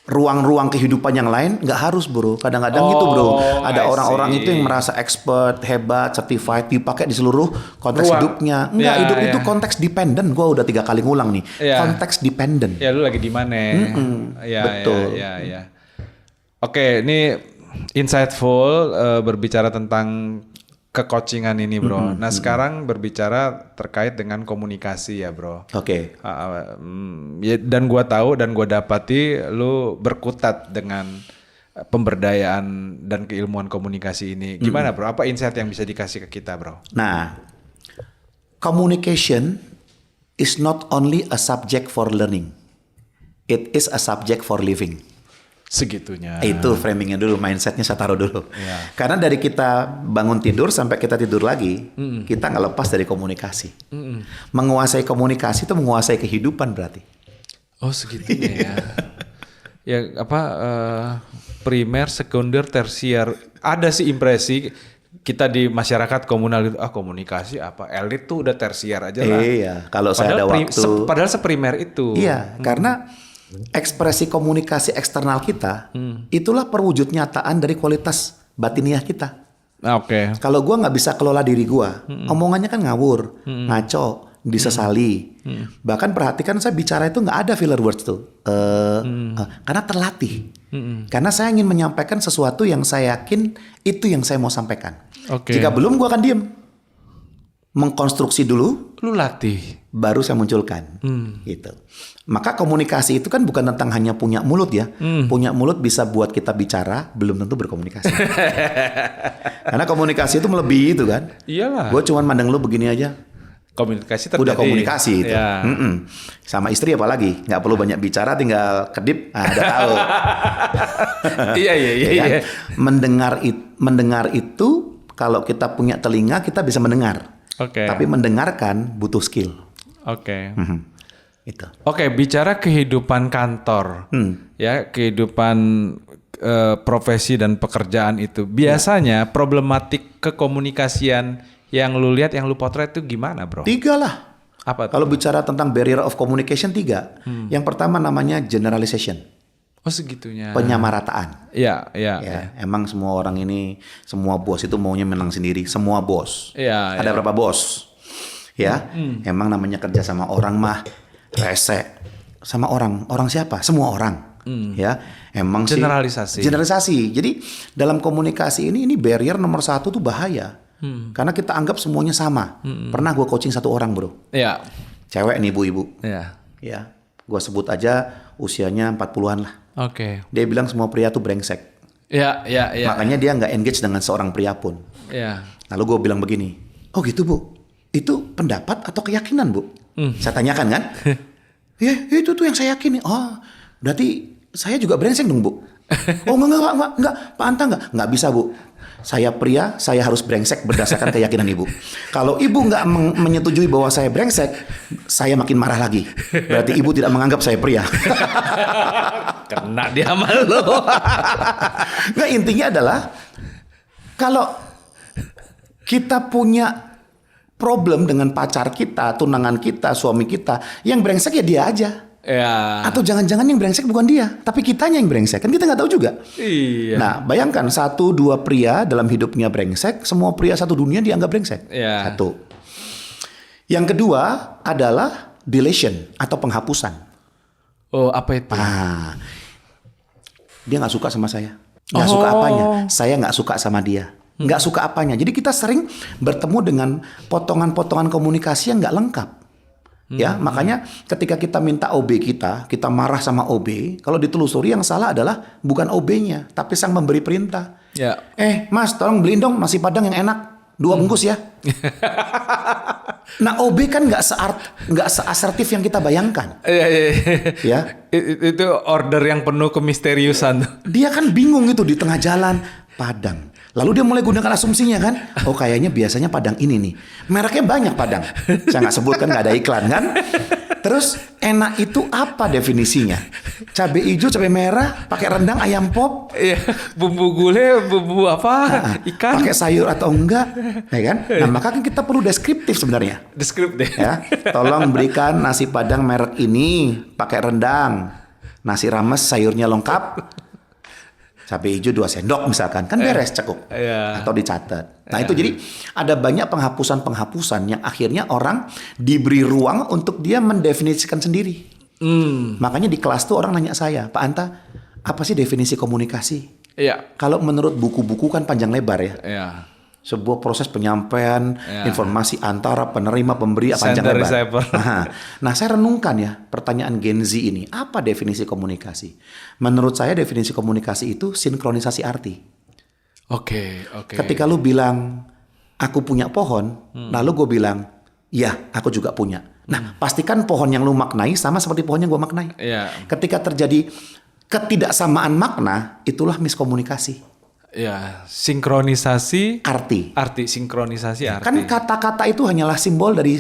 ruang-ruang kehidupan yang lain nggak harus bro. Kadang-kadang gitu bro. Ada orang-orang itu yang merasa expert, hebat, certified dipakai di seluruh konteks hidupnya. Enggak, hidup itu konteks dependent. Gua udah 3 kali ngulang nih. Konteks dependent. Ya lu lagi di mana? Ya, betul. Ya. Oke, ini insightful berbicara tentang kecoachingan ini bro. Nah sekarang berbicara terkait dengan komunikasi ya bro. Oke. Ya, dan gua tahu dan gua dapati lu berkutat dengan pemberdayaan dan keilmuan komunikasi ini. Gimana bro? Apa insight yang bisa dikasih ke kita bro? Nah, communication is not only a subject for learning. It is a subject for living. Segitunya. Itu framingnya dulu, mindsetnya saya taruh dulu. Karena dari kita bangun tidur sampai kita tidur lagi, kita nggak lepas dari komunikasi. Menguasai komunikasi itu menguasai kehidupan berarti. Oh segitunya ya. Ya apa primer, sekunder, tersier. Ada sih impresi kita di masyarakat komunal itu komunikasi apa elit tuh udah tersier aja lah. Iya, kalau saya ada waktu. Padahal seprimer itu. Iya, karena ekspresi komunikasi eksternal kita itulah perwujud nyataan dari kualitas batiniah kita. Oke. Kalau gua nggak bisa kelola diri gua, omongannya kan ngawur, ngaco, disesali. Bahkan perhatikan saya bicara itu nggak ada filler words tuh, karena terlatih. Karena saya ingin menyampaikan sesuatu yang saya yakin itu yang saya mau sampaikan. Jika belum gua akan diem, mengkonstruksi dulu. Lu latih. Baru saya munculkan, gitu. Maka komunikasi itu kan bukan tentang hanya punya mulut ya. Punya mulut bisa buat kita bicara, belum tentu berkomunikasi. Karena komunikasi itu melebihi itu kan. Iyalah. Gue cuman mandang lu begini aja. Komunikasi terjadi. Udah komunikasi itu. Ya. Sama istri apalagi, nggak perlu banyak bicara, tinggal kedip, udah tahu. Iya. Mendengar itu kalau kita punya telinga kita bisa mendengar. Tapi mendengarkan butuh skill. Itu. Oke, bicara kehidupan kantor, ya kehidupan profesi dan pekerjaan itu, biasanya problematik kekomunikasian yang lu lihat, yang lu potret itu gimana, bro? 3 lah. Apa? Kalau bicara tentang barrier of communication 3, yang pertama namanya generalization. Oh segitunya. Penyamarataan. Iya. Emang semua orang ini, semua bos itu maunya menang sendiri. Semua bos. Ada berapa bos? Ya, emang namanya kerja sama orang mah rese. Sama orang. Orang siapa? Semua orang. Ya, emang generalisasi. Generalisasi. Jadi dalam komunikasi ini barrier nomor 1 tuh bahaya. Karena kita anggap semuanya sama. Pernah gue coaching 1 orang bro. Iya. Cewek nih ibu-ibu. Iya. Ya, gue sebut aja usianya 40-an lah. Dia bilang semua pria tuh brengsek. Iya. Makanya dia nggak engage dengan seorang pria pun. Iya. Lalu gue bilang begini, oh gitu bu, itu pendapat atau keyakinan bu? Saya tanyakan kan, ya itu tuh yang saya yakini. Oh, berarti saya juga brengsek dong bu? Oh enggak, Pak Anta nggak bisa bu. Saya pria, saya harus brengsek berdasarkan keyakinan ibu. Kalau ibu nggak menyetujui bahwa saya brengsek, saya makin marah lagi. Berarti ibu tidak menganggap saya pria. Kena dia sama lu. Nggak, intinya adalah kalau kita punya problem dengan pacar kita, tunangan kita, suami kita, yang brengsek ya dia aja. Ya. Atau jangan-jangan yang brengsek bukan dia, tapi kitanya yang brengsek. Kan kita nggak tahu juga. Iya. Nah, bayangkan 1-2 pria dalam hidupnya brengsek, semua pria satu dunia dianggap brengsek. Iya. Satu. Yang kedua adalah deletion atau penghapusan. Oh, apa itu? Dia nggak suka sama saya. Nggak suka apanya? Saya nggak suka sama dia. Nggak suka apanya? Jadi kita sering bertemu dengan potongan-potongan komunikasi yang nggak lengkap. Ya, makanya ketika kita minta OB kita marah sama OB. Kalau ditelusuri yang salah adalah bukan OB-nya, tapi sang memberi perintah. Ya. Mas, tolong beliin dong nasi padang yang enak. 2 bungkus ya. Nah, OB kan nggak seasertif yang kita bayangkan. Ya. Itu order yang penuh kemisteriusan. Dia kan bingung itu di tengah jalan, Padang. Lalu dia mulai gunakan asumsinya kan. Oh, kayaknya biasanya Padang ini nih. Mereknya banyak Padang. Saya nggak sebut kan, nggak ada iklan kan. Terus enak itu apa definisinya? Cabai hijau, cabai merah, pakai rendang, ayam pop. Iya, bumbu gulai, bumbu apa? Ikan. Pakai sayur atau enggak, ya kan? Nah, maka kan kita perlu deskriptif sebenarnya. Deskriptif. Ya, tolong berikan nasi Padang merek ini pakai rendang, nasi rames sayurnya lengkap, cabai hijau 2 sendok misalkan, kan beres cukup. Atau dicatat. Nah itu jadi ada banyak penghapusan yang akhirnya orang diberi ruang untuk dia mendefinisikan sendiri. Makanya di kelas tuh orang nanya saya, Pak Anta, apa sih definisi komunikasi? Iya. Kalau menurut buku-buku kan panjang lebar ya. Iya. Sebuah proses penyampaian informasi antara penerima pemberi panjang Sender lebar. receiver. Nah, saya renungkan ya pertanyaan Gen Z ini. Apa definisi komunikasi? Menurut saya definisi komunikasi itu sinkronisasi arti. Oke. Ketika lu bilang aku punya pohon, lalu gue bilang, ya aku juga punya. Nah, pastikan pohon yang lu maknai sama seperti pohon yang gue maknai. Iya. Ketika terjadi ketidaksamaan makna, itulah miskomunikasi. Ya, sinkronisasi Arti. sinkronisasi arti. Kan kata-kata itu hanyalah simbol dari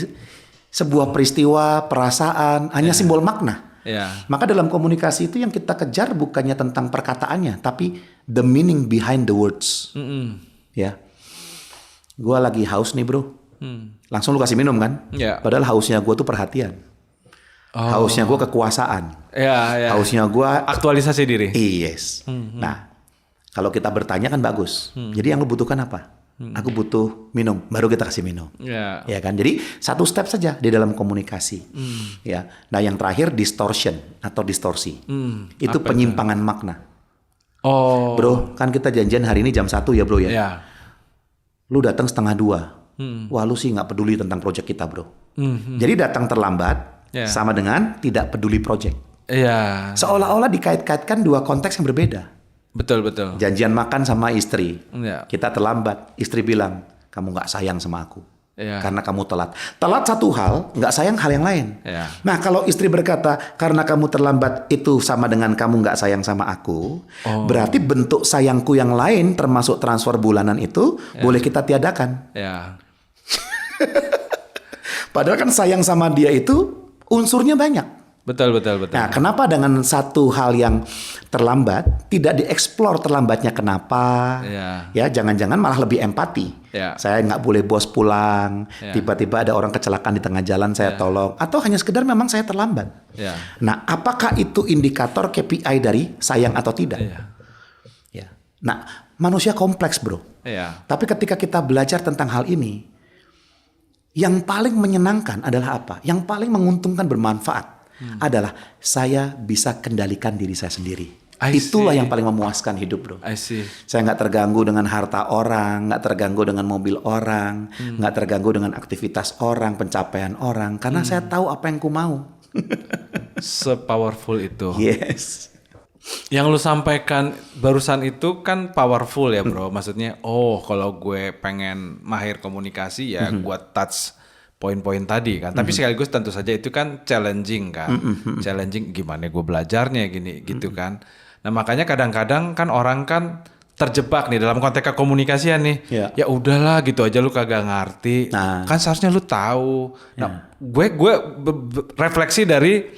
sebuah peristiwa, perasaan, hanya simbol makna. Ya. Maka dalam komunikasi itu yang kita kejar bukannya tentang perkataannya, tapi the meaning behind the words. Ya, gua lagi haus nih bro, langsung lu kasih minum kan? Ya. Padahal hausnya gua tuh perhatian, hausnya gua kekuasaan, Ya. hausnya gua Aktualisasi diri. yes. Nah, kalau kita bertanya kan bagus. Jadi yang lu butuhkan apa? Aku butuh minum, baru kita kasih minum. Ya. Ya kan? Jadi satu step saja di dalam komunikasi. Ya. Nah, yang terakhir distortion atau distorsi. Itu penyimpangan makna. Oh. Bro, kan kita janjian hari ini jam 1 ya, Bro ya. Ya. Lu datang 1:30. Wah, lu sih nggak peduli tentang proyek kita, Bro. Jadi datang terlambat sama dengan tidak peduli proyek. Iya. Seolah-olah dikait-kaitkan dua konteks yang berbeda. Betul. Janjian makan sama istri. Ya. Kita terlambat. Istri bilang, kamu nggak sayang sama aku. Ya. Karena kamu telat. Telat satu hal, nggak sayang hal yang lain. Ya. Nah, kalau istri berkata, karena kamu terlambat itu sama dengan kamu nggak sayang sama aku, berarti bentuk sayangku yang lain termasuk transfer bulanan itu boleh kita tiadakan. Ya. Padahal kan sayang sama dia itu unsurnya banyak. Betul. Nah, kenapa dengan satu hal yang terlambat tidak dieksplor terlambatnya kenapa? Ya, jangan-jangan malah lebih empati. Ya. Saya nggak boleh bos pulang, tiba-tiba ada orang kecelakaan di tengah jalan, saya tolong, atau hanya sekedar memang saya terlambat. Ya. Nah, apakah itu indikator KPI dari sayang atau tidak? Ya. Nah, manusia kompleks, bro. Ya. Tapi ketika kita belajar tentang hal ini, yang paling menyenangkan adalah apa? Yang paling menguntungkan, bermanfaat adalah saya bisa kendalikan diri saya sendiri. Itulah yang paling memuaskan hidup, bro. I see. Saya nggak terganggu dengan harta orang, nggak terganggu dengan mobil orang, nggak terganggu dengan aktivitas orang, pencapaian orang, karena saya tahu apa yang ku mau. Se-powerful itu. Yes. Yang lu sampaikan barusan itu kan powerful ya, bro. Maksudnya, kalau gue pengen mahir komunikasi ya gue touch poin-poin tadi kan. Tapi sekaligus tentu saja itu kan challenging kan. Challenging gimana gue belajarnya gitu kan. Nah, makanya kadang-kadang kan orang kan terjebak nih dalam konteks komunikasian nih. Ya udahlah gitu aja lu kagak ngerti. Kan seharusnya lu tahu. Nah, gue refleksi dari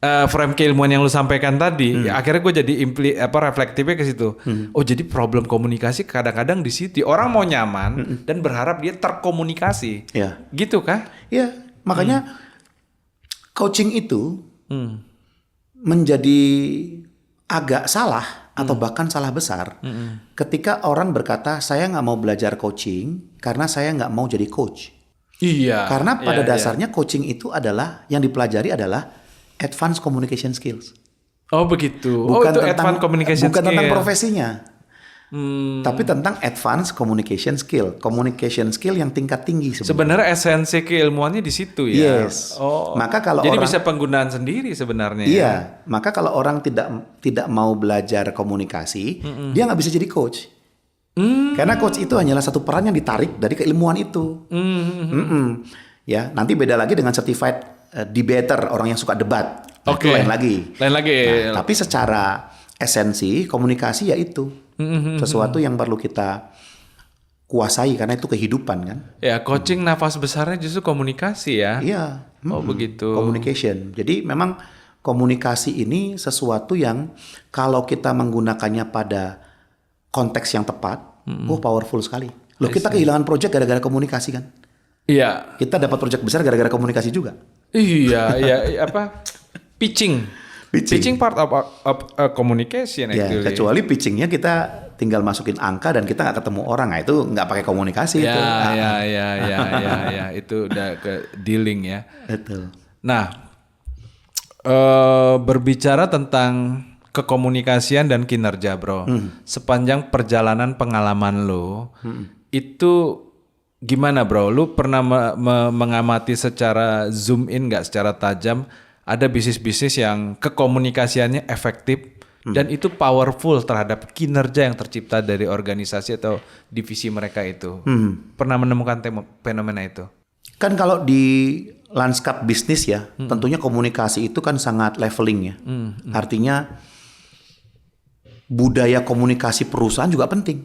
frame keilmuan yang lu sampaikan tadi, ya akhirnya gue jadi reflektifnya ke situ. Oh, jadi problem komunikasi kadang-kadang di situ. Orang mau nyaman dan berharap dia terkomunikasi. Gitu kah? Ya, makanya coaching itu menjadi agak salah atau bahkan salah besar ketika orang berkata saya nggak mau belajar coaching karena saya nggak mau jadi coach. Iya. Karena pada iya. dasarnya coaching itu adalah yang dipelajari adalah advanced communication skills. Oh begitu. Bukan itu tentang advance communication bukan tentang skill. profesinya. Tapi tentang advanced communication skill yang tingkat tinggi sebenarnya. Sebenarnya esensi keilmuannya di situ ya. Yes. Oh. Maka kalau jadi orang bisa penggunaan sendiri sebenarnya. iya, Ya? maka kalau orang tidak mau belajar komunikasi, dia nggak bisa jadi coach. Karena coach itu hanyalah satu peran yang ditarik dari keilmuan itu. Ya, nanti beda lagi dengan certified debater, orang yang suka debat. Nah, Oke. itu lain lagi. Lain lagi. Nah, tapi secara esensi komunikasi ya itu sesuatu yang perlu kita kuasai karena itu kehidupan kan. Ya, coaching nafas besarnya justru komunikasi ya. Iya. Oh begitu. Communication. Jadi memang komunikasi ini sesuatu yang kalau kita menggunakannya pada konteks yang tepat, powerful sekali. Loh kita kehilangan project gara-gara komunikasi kan. Iya. Kita dapat project besar gara-gara komunikasi juga. Iya, apa? Pitching. Pitching part of communication Ya, actually. kecuali pitchingnya kita tinggal masukin angka dan kita nggak ketemu orang, nah itu nggak pakai komunikasi itu. Ya, itu udah ke dealing ya. Betul. Nah, berbicara tentang kekomunikasian dan kinerja, bro. Sepanjang perjalanan pengalaman lo, itu gimana, bro? Lu pernah mengamati secara zoom in nggak, secara tajam? Ada bisnis-bisnis yang kekomunikasiannya efektif dan itu powerful terhadap kinerja yang tercipta dari organisasi atau divisi mereka itu. Pernah menemukan fenomena itu? Kan kalau di lanskap bisnis ya, tentunya komunikasi itu kan sangat leveling ya. Artinya budaya komunikasi perusahaan juga penting.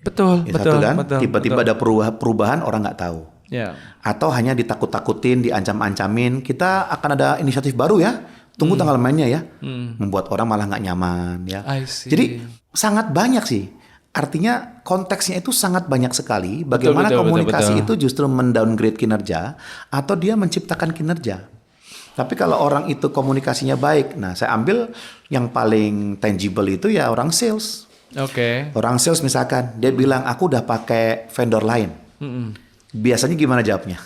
Betul, Ya, satu kan, tiba-tiba ada perubahan orang nggak tahu. Ya. Atau hanya ditakut-takutin, diancam-ancamin, kita akan ada inisiatif baru ya, tunggu tanggal mainnya ya, membuat orang malah nggak nyaman ya. I see. Jadi sangat banyak sih, artinya konteksnya itu sangat banyak sekali, bagaimana Betul, komunikasi betul. itu justru mendowngrade kinerja, atau dia menciptakan kinerja. Tapi kalau orang itu komunikasinya baik, nah saya ambil yang paling tangible itu ya orang sales. Oke. Orang sales misalkan, dia bilang aku udah pakai vendor lain. Biasanya gimana jawabnya?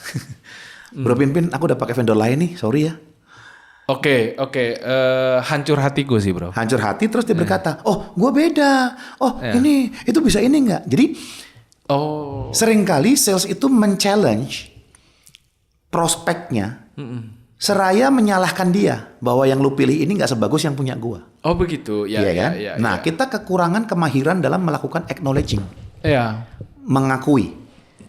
Bro Pinpin, aku udah pakai vendor lain nih, sorry ya. Oke. Hancur hatiku sih, bro. Hancur hati terus dia berkata, oh gue beda, ini, itu bisa ini nggak? Jadi seringkali sales itu men-challenge prospeknya, seraya menyalahkan dia bahwa yang lu pilih ini nggak sebagus yang punya gua. Oh begitu, ya. Iya kan? Ya, nah kita kekurangan kemahiran dalam melakukan acknowledging, ya. mengakui,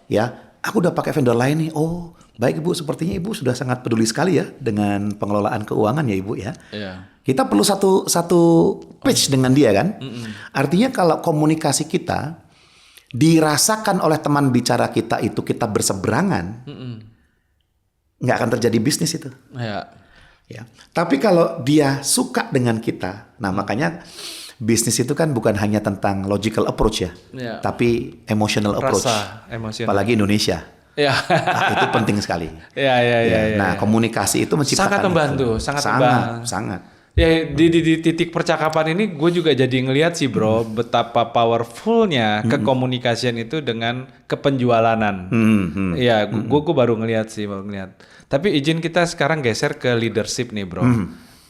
ya. Aku udah pakai vendor lain nih. Oh, baik Ibu, sepertinya Ibu sudah sangat peduli sekali ya dengan pengelolaan keuangan ya Ibu ya. Iya. Kita perlu satu pitch dengan dia kan. Artinya kalau komunikasi kita dirasakan oleh teman bicara kita itu kita berseberangan, nggak akan terjadi bisnis itu. Ya. Ya. Tapi kalau dia suka dengan kita, nah makanya bisnis itu kan bukan hanya tentang logical approach ya, tapi emotional approach. Rasa emosional. Apalagi Indonesia. Ya. Nah, itu penting sekali. Ya. Nah, komunikasi itu menciptakan Sangat membantu, itu. sangat membantu. Sangat. Ya di titik percakapan ini gue juga jadi ngelihat sih, bro, betapa powerfulnya kekomunikasian itu dengan kepenjualanan. Iya, gue baru ngelihat. Tapi izin kita sekarang geser ke leadership nih, bro.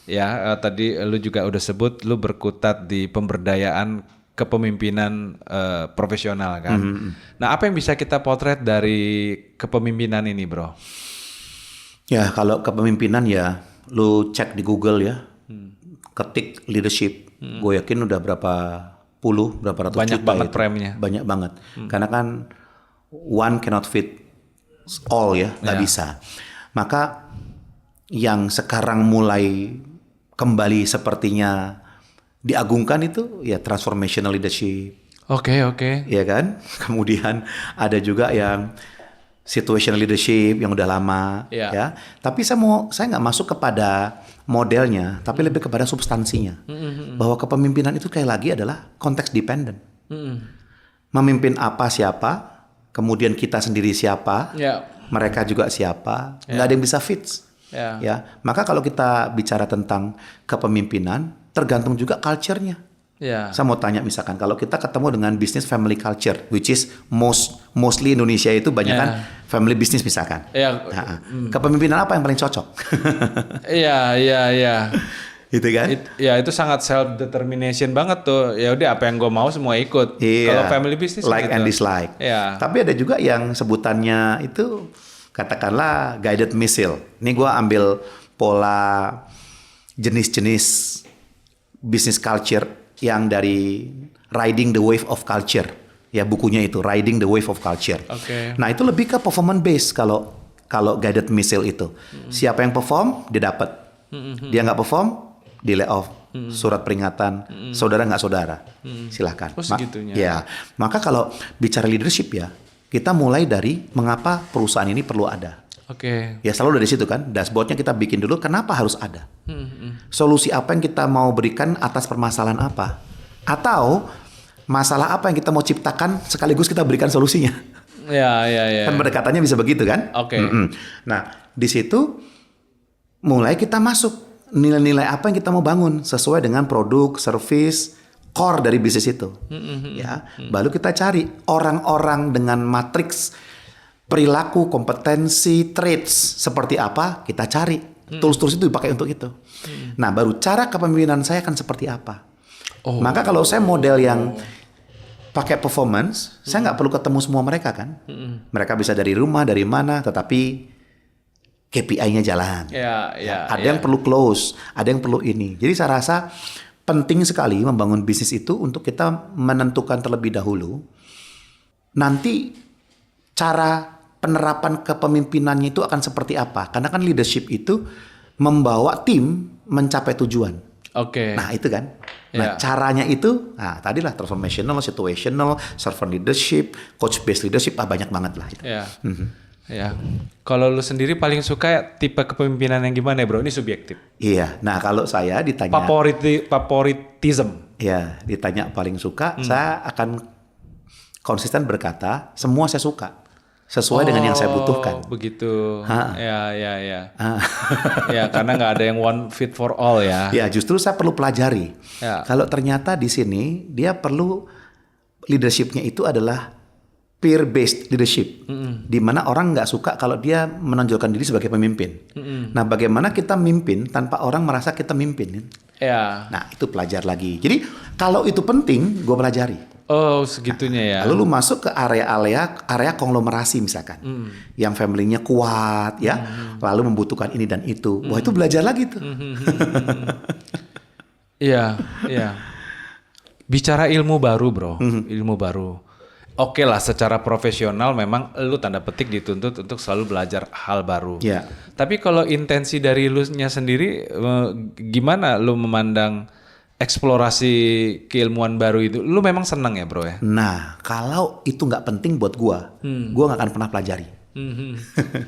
Ya, tadi lu juga udah sebut lu berkutat di pemberdayaan kepemimpinan profesional kan. Nah, apa yang bisa kita potret dari kepemimpinan ini, bro? Ya, kalau kepemimpinan ya lu cek di Google ya. Ketik leadership. Gue yakin udah berapa ratus Banyak juta banget itu. premnya. Banyak banget. Karena kan one cannot fit all ya, nggak bisa. Maka yang sekarang mulai kembali sepertinya diagungkan itu ya transformational leadership. Oke. Ya kan? Kemudian ada juga yang situational leadership yang udah lama ya. Tapi saya nggak masuk kepada modelnya, tapi lebih kepada substansinya. Bahwa kepemimpinan itu kayak lagi adalah konteks dependent. Memimpin apa siapa, kemudian kita sendiri siapa, mereka juga siapa, nggak ada yang bisa fix. Ya, maka kalau kita bicara tentang kepemimpinan, tergantung juga culture-nya. Ya. Saya mau tanya misalkan kalau kita ketemu dengan business family culture, which is mostly Indonesia itu banyak kan family business misalkan. Ya. Kepemimpinan apa yang paling cocok? Iya. Gitu kan? Itu sangat self determination banget tuh. Ya udah apa yang gue mau semua ikut. Iya. Kalau family business like gitu. and dislike. Iya. Tapi ada juga yang sebutannya itu katakanlah guided missile. Ini gue ambil pola jenis-jenis business culture yang dari Riding the Wave of Culture. Ya bukunya itu Riding the Wave of Culture. Oke. Nah itu lebih ke performance based kalau guided missile itu. Siapa yang perform dia dapat. Dia nggak perform di lay off. Surat peringatan. Saudara nggak saudara. Silahkan. Oh segitunya. Ya. Maka kalau bicara leadership ya kita mulai dari mengapa perusahaan ini perlu ada. Oke. Ya selalu dari situ kan, dashboardnya kita bikin dulu kenapa harus ada. Solusi apa yang kita mau berikan atas permasalahan apa. Atau masalah apa yang kita mau ciptakan sekaligus kita berikan solusinya. Ya. Kan pendekatannya bisa begitu kan. Oke. Nah di situ mulai kita masuk nilai-nilai apa yang kita mau bangun sesuai dengan produk, service, core dari bisnis itu. Ya, baru kita cari orang-orang dengan matriks perilaku, kompetensi, traits seperti apa kita cari. Tools-tools itu dipakai untuk itu. Nah, baru cara kepemimpinan saya akan seperti apa. Maka kalau saya model yang pakai performance, saya nggak perlu ketemu semua mereka kan. Mereka bisa dari rumah, dari mana, tetapi KPI-nya jalan. Ada yang perlu close, ada yang perlu ini. Jadi saya rasa penting sekali membangun bisnis itu untuk kita menentukan terlebih dahulu. Nanti cara penerapan kepemimpinannya itu akan seperti apa? Karena kan leadership itu membawa tim mencapai tujuan. Oke. Nah itu kan. Nah caranya itu, tadilah transformational, situational, servant leadership, coach based leadership, banyak banget lah. Itu. Ya. Kalau lu sendiri paling suka tipe kepemimpinan yang gimana ya bro? Ini subjektif. Iya. Nah kalau saya ditanya. Favoritism. Ya ditanya paling suka, saya akan konsisten berkata semua saya suka. Sesuai dengan yang saya butuhkan. Begitu. Ya. Ya, karena nggak ada yang one fit for all ya. Ya, justru saya perlu pelajari. Ya. Kalau ternyata di sini dia perlu leadershipnya itu adalah peer based leadership, di mana orang nggak suka kalau dia menonjolkan diri sebagai pemimpin. Nah, bagaimana kita mimpin tanpa orang merasa kita mimpin? Ya. Nah, itu pelajar lagi. Jadi kalau itu penting, gue pelajari. Oh segitunya ya. Lalu lu masuk ke area konglomerasi misalkan, yang family-nya kuat ya, lalu membutuhkan ini dan itu. Wah itu belajar lagi tuh. Iya. Bicara ilmu baru bro, ilmu baru. Oke lah, secara profesional memang lu tanda petik dituntut untuk selalu belajar hal baru. Yeah. Tapi kalau intensi dari lu nya sendiri, gimana lu memandang eksplorasi keilmuan baru itu? Lu memang senang ya bro ya? Nah, kalau itu nggak penting buat gua nggak akan pernah pelajari.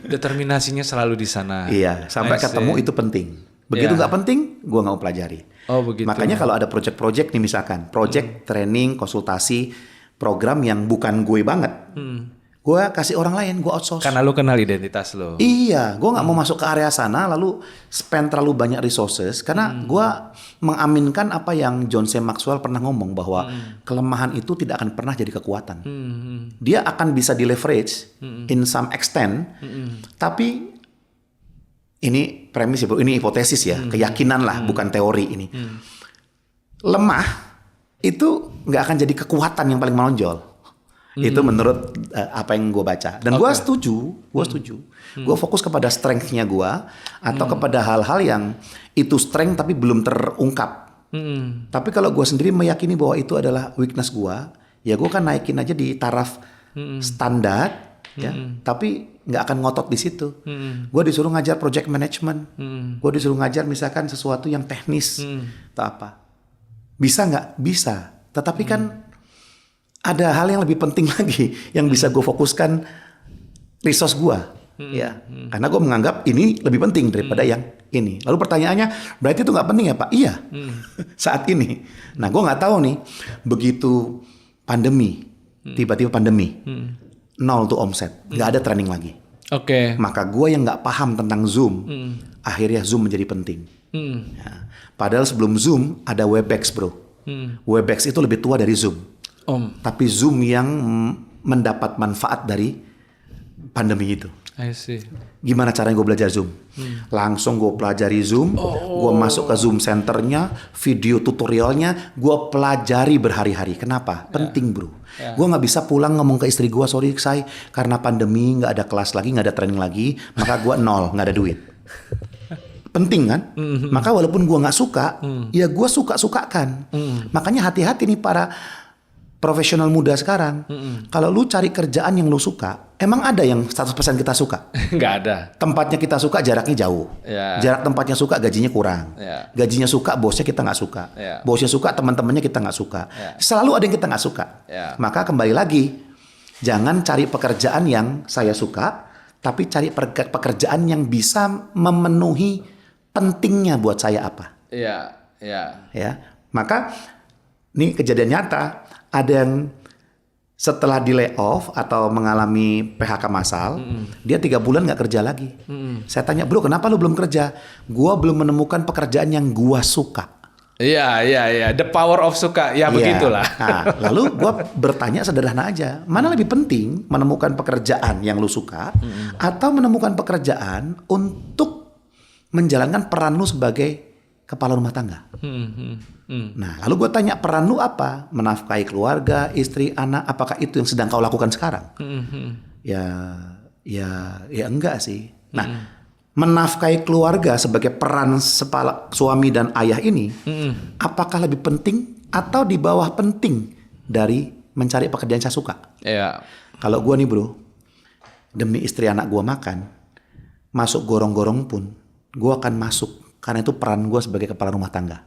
Determinasinya selalu di sana. Iya, sampai ketemu itu penting. Begitu nggak penting, gua nggak mau pelajari. Oh begitu. Makanya kalau ada project-project nih misalkan, project training, konsultasi, program yang bukan gue banget, gue kasih orang lain, gue outsource. Karena lu kenal identitas lo. Iya, gue nggak mau masuk ke area sana lalu spend terlalu banyak resources karena gue mengaminkan apa yang John C. Maxwell pernah ngomong bahwa kelemahan itu tidak akan pernah jadi kekuatan. Dia akan bisa di leverage in some extent, tapi ini premis ya bro, ini hipotesis ya, keyakinan lah, bukan teori ini. Lemah itu nggak akan jadi kekuatan yang paling menonjol. Itu menurut apa yang gue baca. Dan gue setuju. Gue fokus kepada strength-nya gue atau kepada hal-hal yang itu strength tapi belum terungkap. Tapi kalau gue sendiri meyakini bahwa itu adalah weakness gue, ya gue kan naikin aja di taraf standar, ya. Tapi nggak akan ngotot di situ. Gue disuruh ngajar project management. Gue disuruh ngajar misalkan sesuatu yang teknis atau apa. Bisa nggak? Bisa. Tetapi kan ada hal yang lebih penting lagi yang bisa gue fokuskan resource gue. Ya, karena gue menganggap ini lebih penting daripada yang ini. Lalu pertanyaannya, berarti itu nggak penting ya Pak? Iya, saat ini. Nah, gue nggak tahu nih, begitu pandemi, tiba-tiba pandemi, nol tuh omset, nggak ada training lagi. Oke. Maka gue yang nggak paham tentang Zoom, akhirnya Zoom menjadi penting. Ya. Padahal sebelum Zoom ada Webex bro. Webex itu lebih tua dari Zoom. Tapi Zoom yang mendapat manfaat dari pandemi itu. I see. Gimana caranya gue belajar Zoom? Langsung gue pelajari Zoom, gue masuk ke Zoom centernya, video tutorialnya, gue pelajari berhari-hari. Kenapa? Penting bro. Gue nggak bisa pulang ngomong ke istri gue, sorry say, karena pandemi nggak ada kelas lagi, nggak ada training lagi, maka gue nol, nggak ada duit. Penting kan? Maka walaupun gue nggak suka, ya gue suka-sukakan. Makanya hati-hati nih para profesional muda sekarang. Kalau lu cari kerjaan yang lu suka, emang ada yang 100% kita suka? Nggak ada. Tempatnya kita suka, jaraknya jauh. Ya. Jarak tempatnya suka, gajinya kurang. Ya. Gajinya suka, bosnya kita nggak suka. Ya. Bosnya suka, teman-temannya kita nggak suka. Ya. Selalu ada yang kita nggak suka. Ya. Maka kembali lagi, jangan cari pekerjaan yang saya suka, tapi cari pekerjaan yang bisa memenuhi pentingnya buat saya apa. Iya, iya. Ya, maka ini kejadian nyata. Ada yang setelah di layoff atau mengalami PHK massal, dia 3 bulan nggak kerja lagi. Saya tanya, bro, kenapa lu belum kerja? Gua belum menemukan pekerjaan yang gua suka. Iya, iya, iya. The power of suka. Ya, begitulah. Nah, lalu gua bertanya sederhana aja, mana lebih penting menemukan pekerjaan yang lu suka atau menemukan pekerjaan untuk menjalankan peran lu sebagai kepala rumah tangga? Nah, lalu gue tanya, peran lu apa? Menafkahi keluarga, istri, anak, apakah itu yang sedang kau lakukan sekarang? Ya enggak sih. Nah, menafkahi keluarga sebagai peran suami dan ayah ini, apakah lebih penting atau di bawah penting dari mencari pekerjaan yang saya suka? Iya. Kalau gue nih bro, demi istri anak gue makan, masuk gorong-gorong pun, gue akan masuk. Karena itu peran gue sebagai kepala rumah tangga.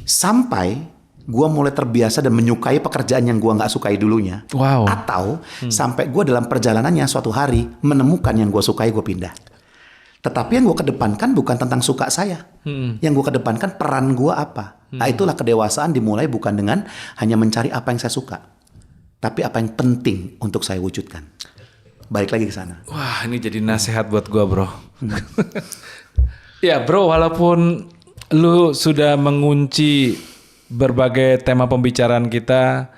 Sampai gue mulai terbiasa dan menyukai pekerjaan yang gue nggak sukai dulunya. Wow. Atau sampai gue dalam perjalanannya suatu hari menemukan yang gue sukai, gue pindah. Tetapi yang gue kedepankan bukan tentang suka saya. Yang gue kedepankan peran gue apa. Nah, itulah kedewasaan dimulai bukan dengan hanya mencari apa yang saya suka, tapi apa yang penting untuk saya wujudkan. Balik lagi ke sana. Wah, ini jadi nasihat buat gue bro. Ya bro, walaupun lu sudah mengunci berbagai tema pembicaraan kita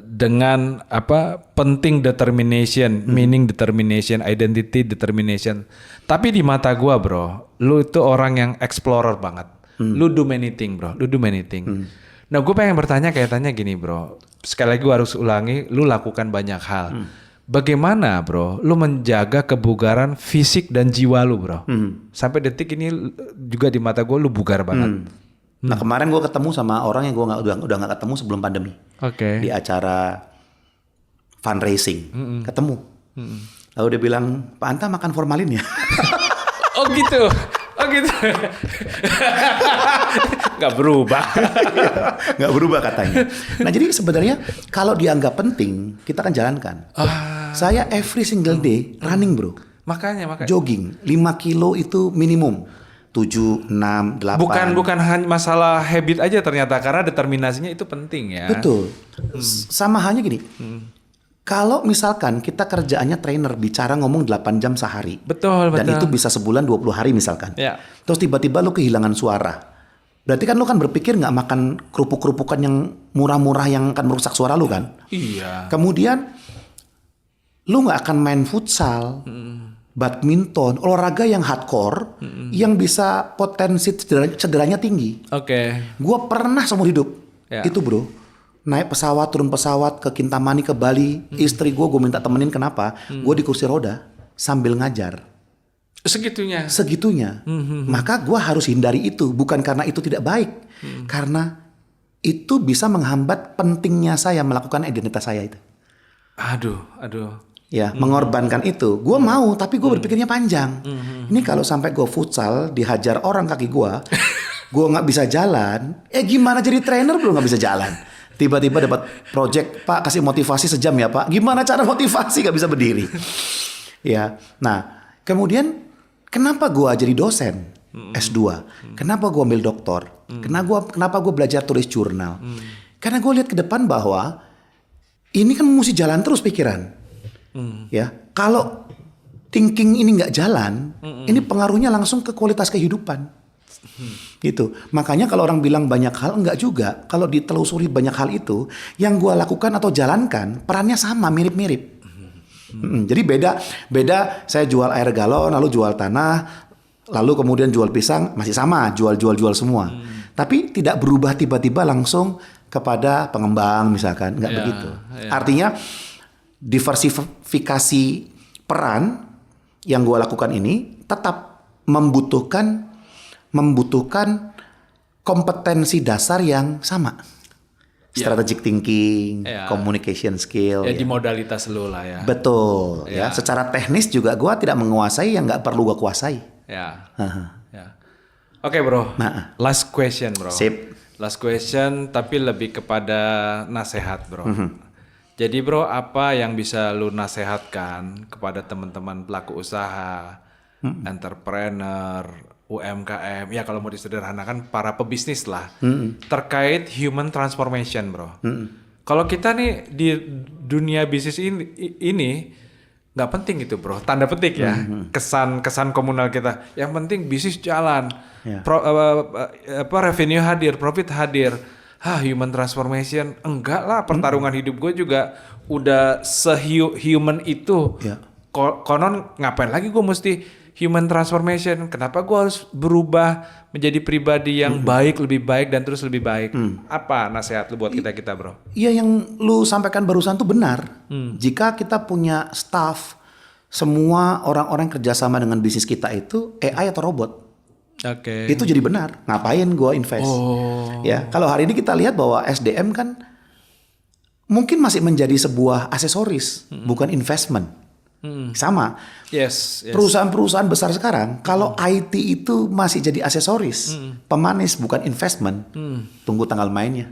dengan apa penting determination, meaning determination, identity determination. Tapi di mata gua bro, lu itu orang yang explorer banget. Lu do many thing bro, lu do many thing. Nah gue pengen bertanya kaitannya gini bro. Sekali lagi gua harus ulangi, lu lakukan banyak hal. Bagaimana bro, lu menjaga kebugaran fisik dan jiwa lu bro? Sampai detik ini juga di mata gue lu bugar banget. Nah kemarin gue ketemu sama orang yang gue udah nggak ketemu sebelum pandemi. Oke. Di acara fundraising, ketemu. Lalu dia bilang, Pak Anta makan formalin ya? Oh gitu. Oh gitu. Gak berubah. Gak berubah katanya. Nah jadi sebenarnya kalau dianggap penting, kita kan jalankan. Saya every single day running bro. Makanya. Jogging 5 kilo itu minimum. 7, 6, 8. Bukan hanya masalah habit aja ternyata, karena determinasinya itu penting ya. Betul. Sama halnya gini. Kalau misalkan kita kerjaannya trainer, bicara ngomong 8 jam sehari. Betul. Dan itu bisa sebulan 20 hari misalkan. Ya. Terus tiba-tiba lu kehilangan suara. Berarti kan lu kan berpikir gak makan kerupuk-kerupukan yang murah-murah yang akan merusak suara lu kan? Iya. Kemudian lu gak akan main futsal, badminton, olahraga yang hardcore, yang bisa potensi cederanya tinggi. Oke. Gua pernah seumur hidup, Ya. itu bro, naik pesawat, turun pesawat ke Kintamani, ke Bali, istri gue minta temenin, kenapa? Gue di kursi roda sambil ngajar. Segitunya. Maka gue harus hindari itu, bukan karena itu tidak baik, karena itu bisa menghambat pentingnya saya melakukan identitas saya itu. Aduh. Ya, mengorbankan itu. Gue mau, tapi gue berpikirnya panjang. Ini kalau sampai gue futsal, dihajar orang kaki gue nggak bisa jalan. Gimana jadi trainer bro nggak bisa jalan? Tiba-tiba dapat project, Pak kasih motivasi sejam ya Pak. Gimana cara motivasi nggak bisa berdiri? Ya, nah kemudian kenapa gue jadi dosen S2? Kenapa gue ambil doktor? Kenapa gue belajar tulis jurnal? Karena gue lihat ke depan bahwa ini kan mesti jalan terus pikiran. Ya, kalau thinking ini nggak jalan, ini pengaruhnya langsung ke kualitas kehidupan. Gitu. Makanya kalau orang bilang banyak hal, enggak juga. Kalau ditelusuri banyak hal itu, yang gua lakukan atau jalankan perannya sama, mirip-mirip. Jadi beda saya jual air galon, lalu jual tanah, lalu kemudian jual pisang, masih sama, jual semua. Tapi tidak berubah tiba-tiba langsung kepada pengembang misalkan, enggak begitu. Artinya diversifikasi peran yang gua lakukan ini tetap membutuhkan kompetensi dasar yang sama. Strategic thinking, communication skill. Ya, di modalitas lu lah ya. Betul. Ya. Secara teknis juga gue tidak menguasai yang nggak perlu gue kuasai. Ya. Ya. Oke bro. Nah. Last question bro. Sip. Last question tapi lebih kepada nasehat bro. Jadi bro, apa yang bisa lu nasehatkan kepada teman-teman pelaku usaha, entrepreneur, UMKM, ya kalau mau disederhanakan para pebisnis lah, terkait human transformation bro. Kalau kita nih di dunia bisnis ini nggak penting itu bro, tanda petik ya, kesan komunal kita. Yang penting bisnis jalan, revenue hadir, profit hadir. Human transformation enggak lah, pertarungan hidup gue juga udah se-human itu. Konon ngapain lagi gue mesti human transformation? Kenapa gue harus berubah menjadi pribadi yang baik, lebih baik dan terus lebih baik? Apa nasihat lu buat kita bro? Iya, yang lu sampaikan barusan tuh benar. Jika kita punya staff, semua orang-orang kerjasama dengan bisnis kita itu AI atau robot. Itu jadi benar. Ngapain gue invest? Ya, kalau hari ini kita lihat bahwa SDM kan mungkin masih menjadi sebuah aksesoris, bukan investment. Sama. Yes. Perusahaan-perusahaan besar sekarang, kalau IT itu masih jadi aksesoris, pemanis bukan investment, tunggu tanggal mainnya.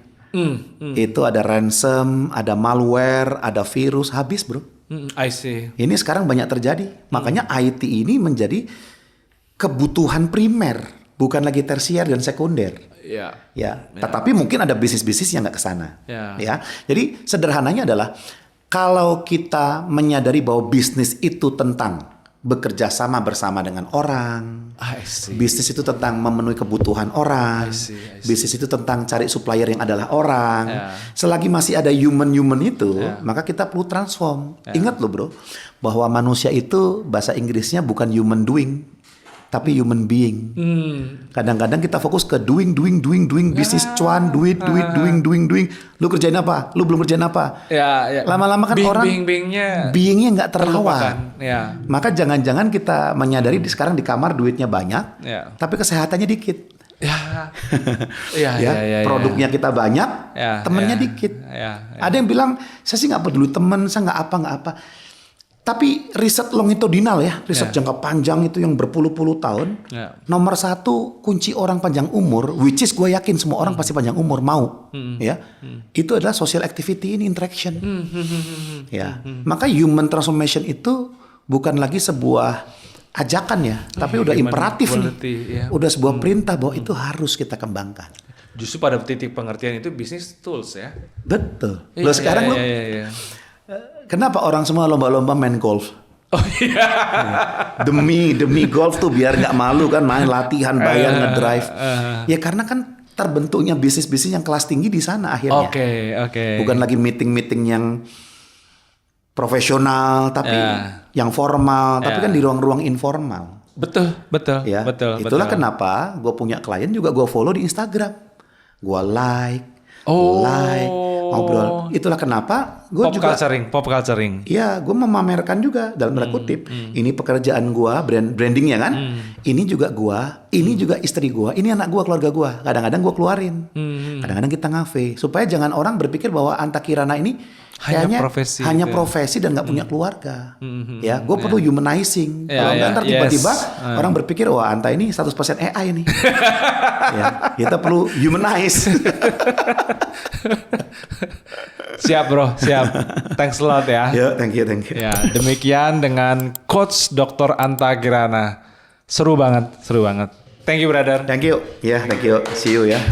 Itu ada ransom, ada malware, ada virus, habis bro. I see. Ini sekarang banyak terjadi. Makanya IT ini menjadi kebutuhan primer, bukan lagi tersier dan sekunder. Tetapi mungkin ada bisnis-bisnis yang nggak ke sana. Ya. Jadi sederhananya adalah kalau kita menyadari bahwa bisnis itu tentang bekerja sama bersama dengan orang, bisnis itu tentang memenuhi kebutuhan orang, bisnis itu tentang cari supplier yang adalah orang. Selagi masih ada human itu, maka kita perlu transform. Ingat loh bro, bahwa manusia itu bahasa Inggrisnya bukan human doing, tapi human being. Kadang-kadang kita fokus ke doing, bisnis cuan, duit, doing. Lu kerjain apa? Lu belum kerjain apa? Lama-lama kan orang beingnya nggak terawat. Maka jangan-jangan kita menyadari sekarang di kamar duitnya banyak, tapi kesehatannya dikit. Produknya kita banyak, temennya dikit. Ada yang bilang, saya sih nggak peduli temen, saya nggak apa. Tapi riset longitudinal ya, riset jangka panjang itu yang berpuluh-puluh tahun. Nomor 1 kunci orang panjang umur, which is gue yakin semua orang pasti panjang umur mau, itu adalah social activity in interaction. Maka human transformation itu bukan lagi sebuah ajakan ya, tapi udah imperatif nih, udah sebuah perintah bahwa itu harus kita kembangkan. Justru pada titik pengertian itu bisnis tools ya. Betul. Lo sekarang lo. Kenapa orang semua lomba-lomba main golf? Demi golf tuh biar nggak malu kan main latihan bayar ngedrive. Ya karena kan terbentuknya bisnis-bisnis yang kelas tinggi di sana akhirnya. Bukan lagi meeting-meeting yang profesional tapi yang formal, tapi kan di ruang-ruang informal. Betul. Ya, itulah kenapa gue punya klien juga gue follow di Instagram, gue like, ngobrol. Itulah kenapa gue juga pop culturing. Iya, gue memamerkan juga dalam tanda kutip. Ini pekerjaan gue, brandingnya kan. Ini juga gue, ini juga istri gue, ini anak gue, keluarga gue. Kadang-kadang gue keluarin, kadang-kadang kita ngafe, supaya jangan orang berpikir bahwa Anta Kirana ini hanya profesi dan nggak punya keluarga. Ya, gue perlu humanizing. Kalau ntar tiba-tiba orang berpikir wah Anta ini 100% AI nih. Kita perlu humanize. Siap bro, siap. Thanks a lot ya. Thank you. Ya, demikian dengan Coach Dr. Anta Kirana. Seru banget. Thank you brother. Thank you. Thank you. See you ya.